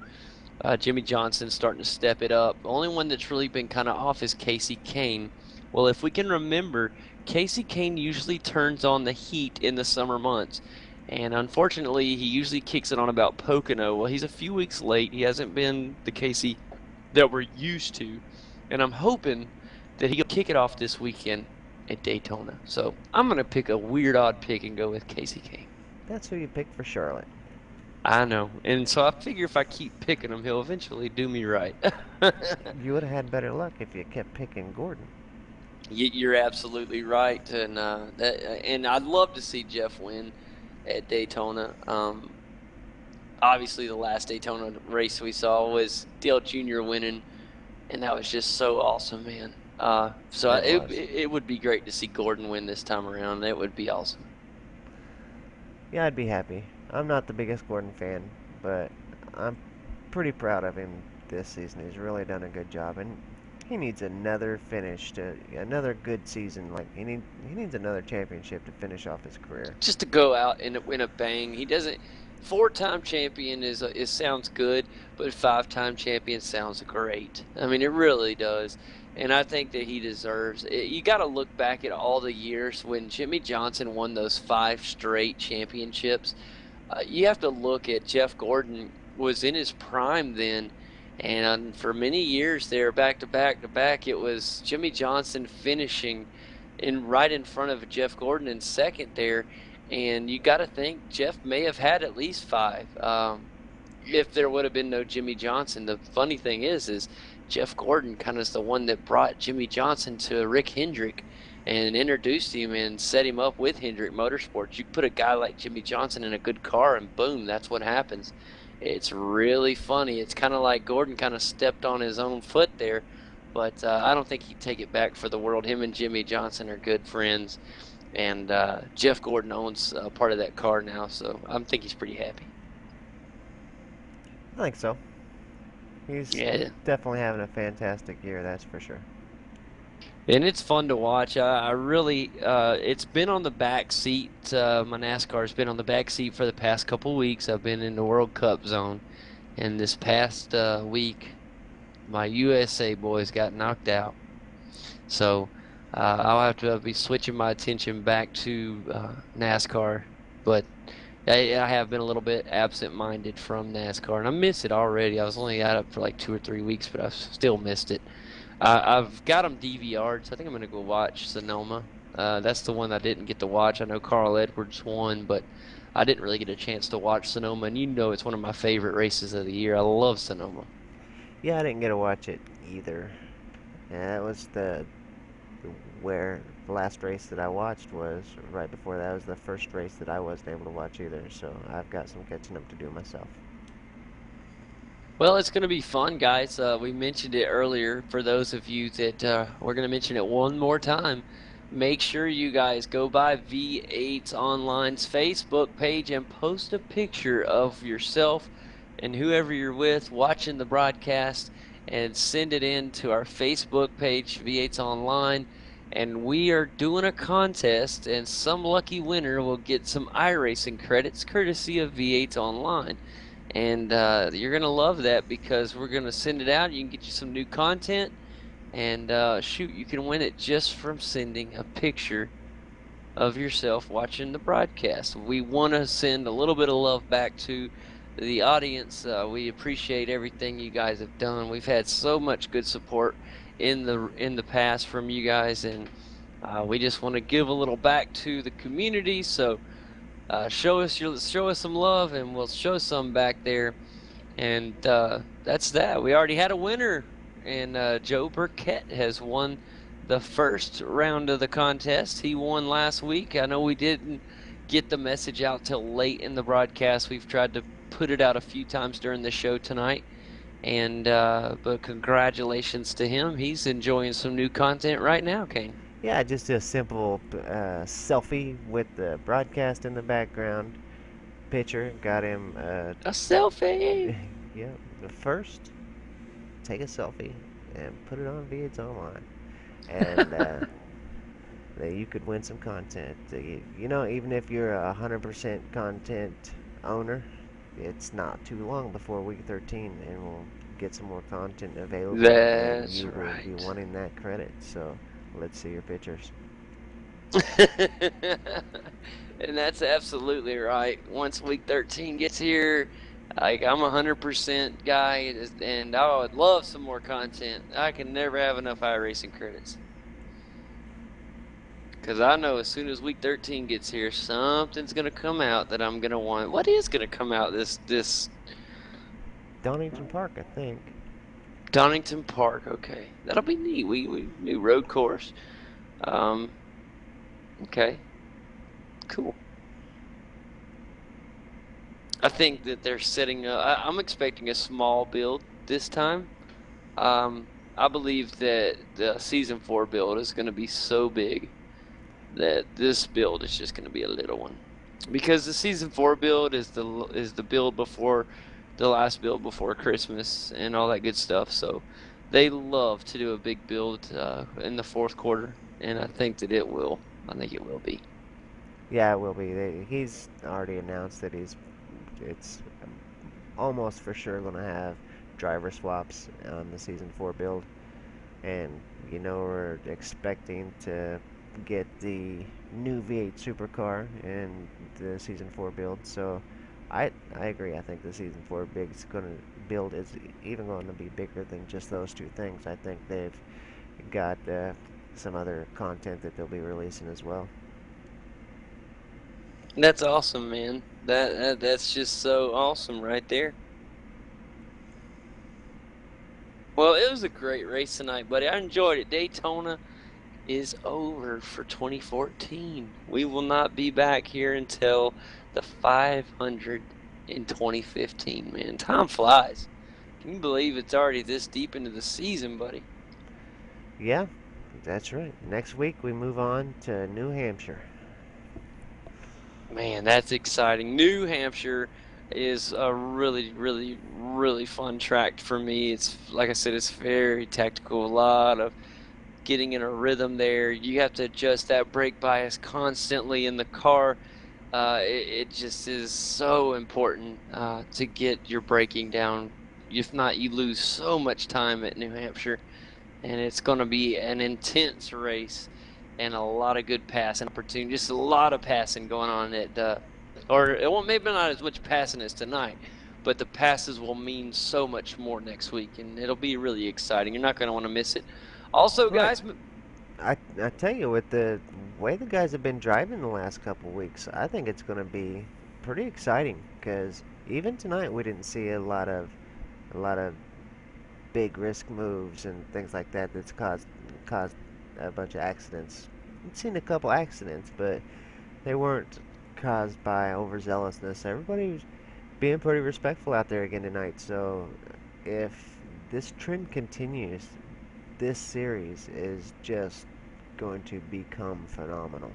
Jimmy Johnson's starting to step it up. The only one that's really been kind of off is Casey Kane. Well, if we can remember, Casey Kane usually turns on the heat in the summer months. And unfortunately, he usually kicks it on about Pocono. Well, he's a few weeks late. He hasn't been the Casey that we're used to. And I'm hoping that he'll kick it off this weekend at Daytona. So I'm going to pick a weird, odd pick and go with Casey Kane. That's who you picked for Charlotte. I know. And so I figure if I keep picking him, he'll eventually do me right. You would have had better luck if you kept picking Gordon. You're absolutely right. And I'd love to see Jeff win at Daytona. Obviously, the last Daytona race we saw was Dale Jr. winning, and that was just so awesome, man. It would be great to see Gordon win this time around. That would be awesome. Yeah, I'd be happy. I'm not the biggest Gordon fan, but I'm pretty proud of him this season. He's really done a good job, and he needs another another good season. Like he needs another championship to finish off his career. Just to go out and win a bang. He doesn't. 4-time champion is sounds good, but 5-time champion sounds great. I mean, it really does. And I think that he deserves it. You got to look back at all the years when Jimmy Johnson won those 5 straight championships. You have to look at Jeff Gordon was in his prime then, and for many years there, back to back, it was Jimmy Johnson finishing right in front of Jeff Gordon in second there. And you got to think Jeff may have had at least 5 if there would have been no Jimmy Johnson. The funny thing is Jeff Gordon kind of is the one that brought Jimmy Johnson to Rick Hendrick and introduced him and set him up with Hendrick Motorsports. You put a guy like Jimmy Johnson in a good car and boom, that's what happens. It's really funny. It's kind of like Gordon kind of stepped on his own foot there, but I don't think he'd take it back for the world. Him and Jimmy Johnson are good friends, and Jeff Gordon owns part of that car now, so I think he's pretty happy. I think so. He's definitely having a fantastic year, that's for sure. And it's fun to watch. I really, it's been on the back seat. My NASCAR's been on the back seat for the past couple weeks. I've been in the World Cup zone. And this past week, my USA boys got knocked out. So I'll have to be switching my attention back to NASCAR. But I have been a little bit absent-minded from NASCAR. And I miss it already. I was only out for like 2 or 3 weeks, but I've still missed it. I've got them DVR'd, so I think I'm going to go watch Sonoma. That's the one I didn't get to watch. I know Carl Edwards won, but I didn't really get a chance to watch Sonoma. And you know it's one of my favorite races of the year. I love Sonoma. Yeah, I didn't get to watch it either. Yeah, that was where the last race that I watched was right before that was the first race that I wasn't able to watch either. So I've got some catching up to do myself. Well, it's going to be fun, guys. We mentioned it earlier. For those of you that we're going to mention it one more time, make sure you guys go by V8 Online's Facebook page and post a picture of yourself and whoever you're with watching the broadcast and send it in to our Facebook page, V8 Online. And we are doing a contest, and some lucky winner will get some iRacing credits courtesy of V8 Online. And you're going to love that because we're going to send it out. You can get you some new content. And shoot, you can win it just from sending a picture of yourself watching the broadcast. We want to send a little bit of love back to the audience. We appreciate everything you guys have done. We've had so much good support in the past from you guys, and we just want to give a little back to the community. So show us some love, and we'll show some back there. And that's that. We already had a winner, and Joe Burkett has won the first round of the contest. He won last week. I know we didn't get the message out till late in the broadcast. We've tried to put it out a few times during the show tonight. And but congratulations to him. He's enjoying some new content right now, Kane. Yeah, just a simple selfie with the broadcast in the background. Picture got him. A selfie. Yeah, the first. Take a selfie and put it on V8 Online, and that you could win some content. You know, even if you're a 100% content owner, it's not too long before week 13, and we'll get some more content available, and That's you right. will be wanting that credit. So let's see your pictures. And that's absolutely right. Once week 13 gets here, like I'm a 100% guy, and I would love some more content. I can never have enough iRacing credits. Because I know as soon as week 13 gets here, something's going to come out that I'm going to want. What is going to come out this Donington Park, I think. Donington Park? Okay. That'll be neat. We new road course. Okay. Cool. I think that they're setting up. I'm expecting a small build this time. I believe that the season 4 build is going to be so big that this build is just going to be a little one, because the season 4 build is the build before the last build before Christmas and all that good stuff. So they love to do a big build in the fourth quarter, and I think that it will. I think it will be. Yeah, it will be. He's already announced that it's almost for sure going to have driver swaps on the season 4 build, and you know we're expecting to get the new V8 supercar in the season 4 build. So I agree. I think the season 4 build is even going to be bigger than just those two things. I think they've got some other content that they'll be releasing as well. That's awesome, man. That's just so awesome right there. Well, it was a great race tonight, buddy. I enjoyed it. Daytona is over for 2014. We will not be back here until the 500 in 2015, man. Time flies. Can you believe it's already this deep into the season, buddy? Yeah, that's right. Next week we move on to New Hampshire. Man, that's exciting. New Hampshire is a really, really, really fun track for me. It's, like I said, it's very tactical. A lot of getting in a rhythm there. You have to adjust that brake bias constantly in the car. It just is so important to get your braking down. If not, you lose so much time at New Hampshire, and it's going to be an intense race and a lot of good passing opportunity. Just a lot of passing going on at, or it won't, maybe not as much passing as tonight, but the passes will mean so much more next week, and it'll be really exciting. You're not going to want to miss it. Also, guys, I tell you, with the way the guys have been driving the last couple weeks, I think it's going to be pretty exciting. Because even tonight, we didn't see a lot of big risk moves and things like that. That's caused a bunch of accidents. We've seen a couple accidents, but they weren't caused by overzealousness. Everybody was being pretty respectful out there again tonight. So if this trend continues, this series is just going to become phenomenal.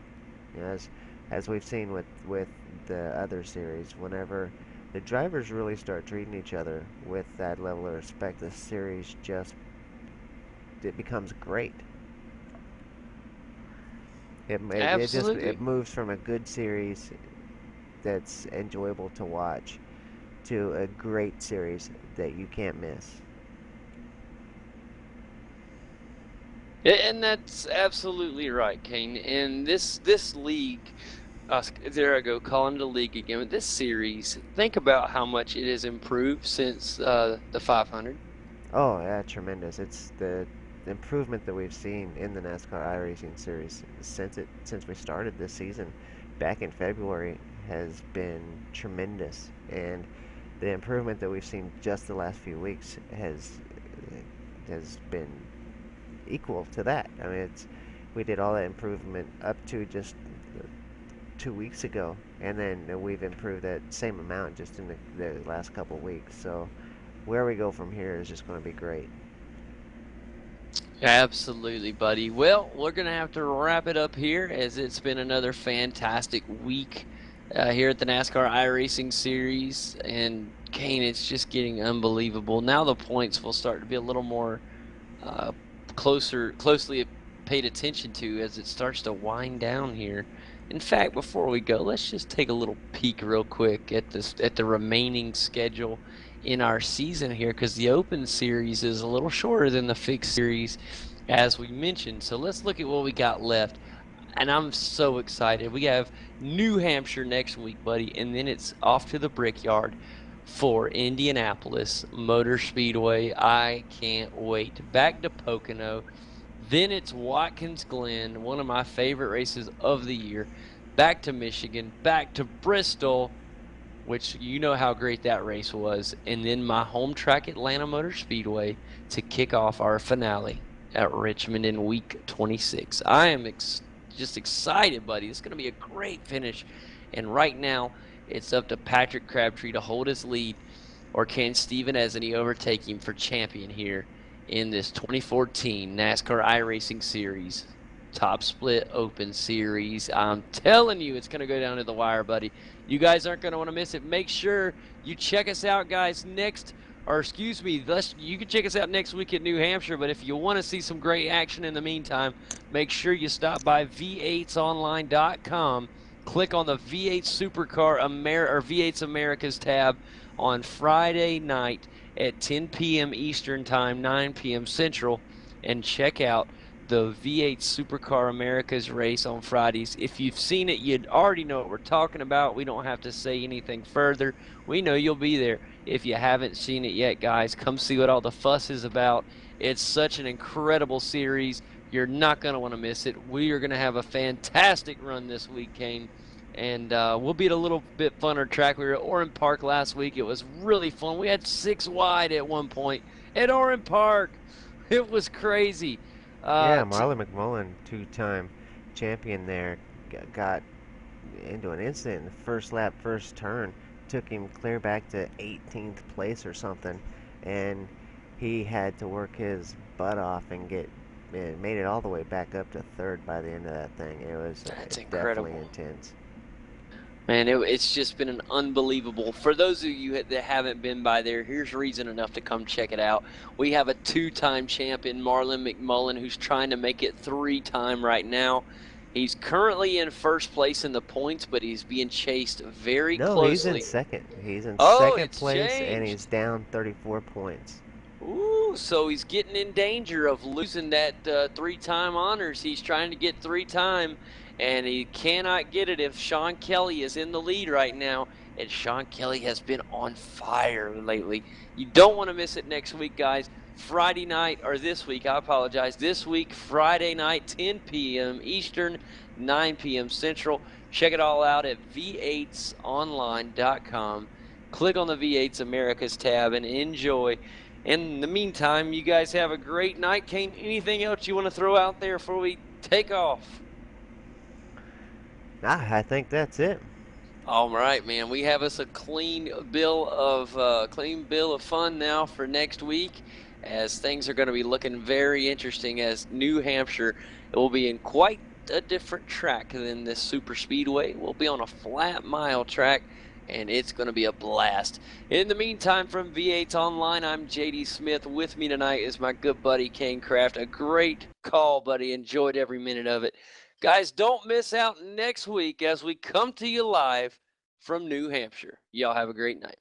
As we've seen with the other series, whenever the drivers really start treating each other with that level of respect, the series it becomes great. It moves from a good series that's enjoyable to watch to a great series that you can't miss. And that's absolutely right, Kane. And this league There I go, calling the league again. With this series, think about how much it has improved since the 500. Oh, yeah, tremendous. It's the improvement that we've seen in the NASCAR iRacing series since we started this season back in February has been tremendous. And the improvement that we've seen just the last few weeks has been equal to that. I mean, it's we did all that improvement up to just 2 weeks ago, and then we've improved that same amount just in the last couple weeks. So where we go from here is just going to be great. Absolutely, buddy. Well, we're going to have to wrap it up here as it's been another fantastic week here at the NASCAR iRacing Series. And, Kane, it's just getting unbelievable. Now the points will start to be a little more uh, closely paid attention to as it starts to wind down here. In fact, before we go, let's just take a little peek real quick at the remaining schedule in our season here, because the Open Series is a little shorter than the Fixed Series, as we mentioned. So let's look at what we got left. And I'm so excited. We have New Hampshire next week, buddy, and then it's off to the Brickyard for Indianapolis Motor Speedway. I can't wait. Back to Pocono. Then it's Watkins Glen, one of my favorite races of the year. Back to Michigan, back to Bristol, which you know how great that race was. And then my home track, Atlanta Motor Speedway, to kick off our finale at Richmond in week 26. I am just excited, buddy. It's going to be a great finish. And right now, it's up to Patrick Crabtree to hold his lead, or can Steven Esney overtake him for champion here in this 2014 NASCAR iRacing Series Top Split Open Series. I'm telling you, it's going to go down to the wire, buddy. You guys aren't going to want to miss it. Make sure you check us out, guys, you can check us out next week at New Hampshire, but if you want to see some great action in the meantime, make sure you stop by v8sonline.com. Click on the V8 Supercar or V8's Americas tab on Friday night at 10 p.m. Eastern Time, 9 p.m. Central, and check out the V8 Supercar Americas race on Fridays. If you've seen it, you'd already know what we're talking about. We don't have to say anything further. We know you'll be there. If you haven't seen it yet, guys, come see what all the fuss is about. It's such an incredible series. You're not going to want to miss it. We are going to have a fantastic run this week, Kane. And we'll be at a little bit funner track. We were at Orland Park last week. It was really fun. We had 6 wide at one point at Orland Park. It was crazy. Yeah, Marlon McMullen, two-time champion there, got into an incident in the first lap, first turn. Took him clear back to 18th place or something, and he had to work his butt off and made it all the way back up to third by the end of that thing. It was definitely intense. Man, it's just been an unbelievable. For those of you that haven't been by there, here's reason enough to come check it out. We have a 2-time champion, Marlon McMullen, who's trying to make it 3-time right now. He's currently in first place in the points, but he's being chased very closely. No, he's in second. He's in second place, and he's down 34 points. Ooh, so he's getting in danger of losing that 3-time honors. He's trying to get 3-time, and he cannot get it if Sean Kelly is in the lead right now. And Sean Kelly has been on fire lately. You don't want to miss it next week, guys. Friday night, or this week, I apologize. This week, Friday night, 10 p.m. Eastern, 9 p.m. Central. Check it all out at v8sonline.com. Click on the V8's Americas tab and enjoy. In the meantime, you guys have a great night. Kane, anything else you want to throw out there before we take off? Nah, I think that's it. All right, man. We have us a clean bill of fun now for next week, as things are going to be looking very interesting. As New Hampshire, it will be in quite a different track than this super speedway. We'll be on a flat mile track, and it's going to be a blast. In the meantime, from V8 Online, I'm JD Smith. With me tonight is my good buddy Kane Kraft. A great call, buddy. Enjoyed every minute of it. Guys, don't miss out next week as we come to you live from New Hampshire. Y'all have a great night.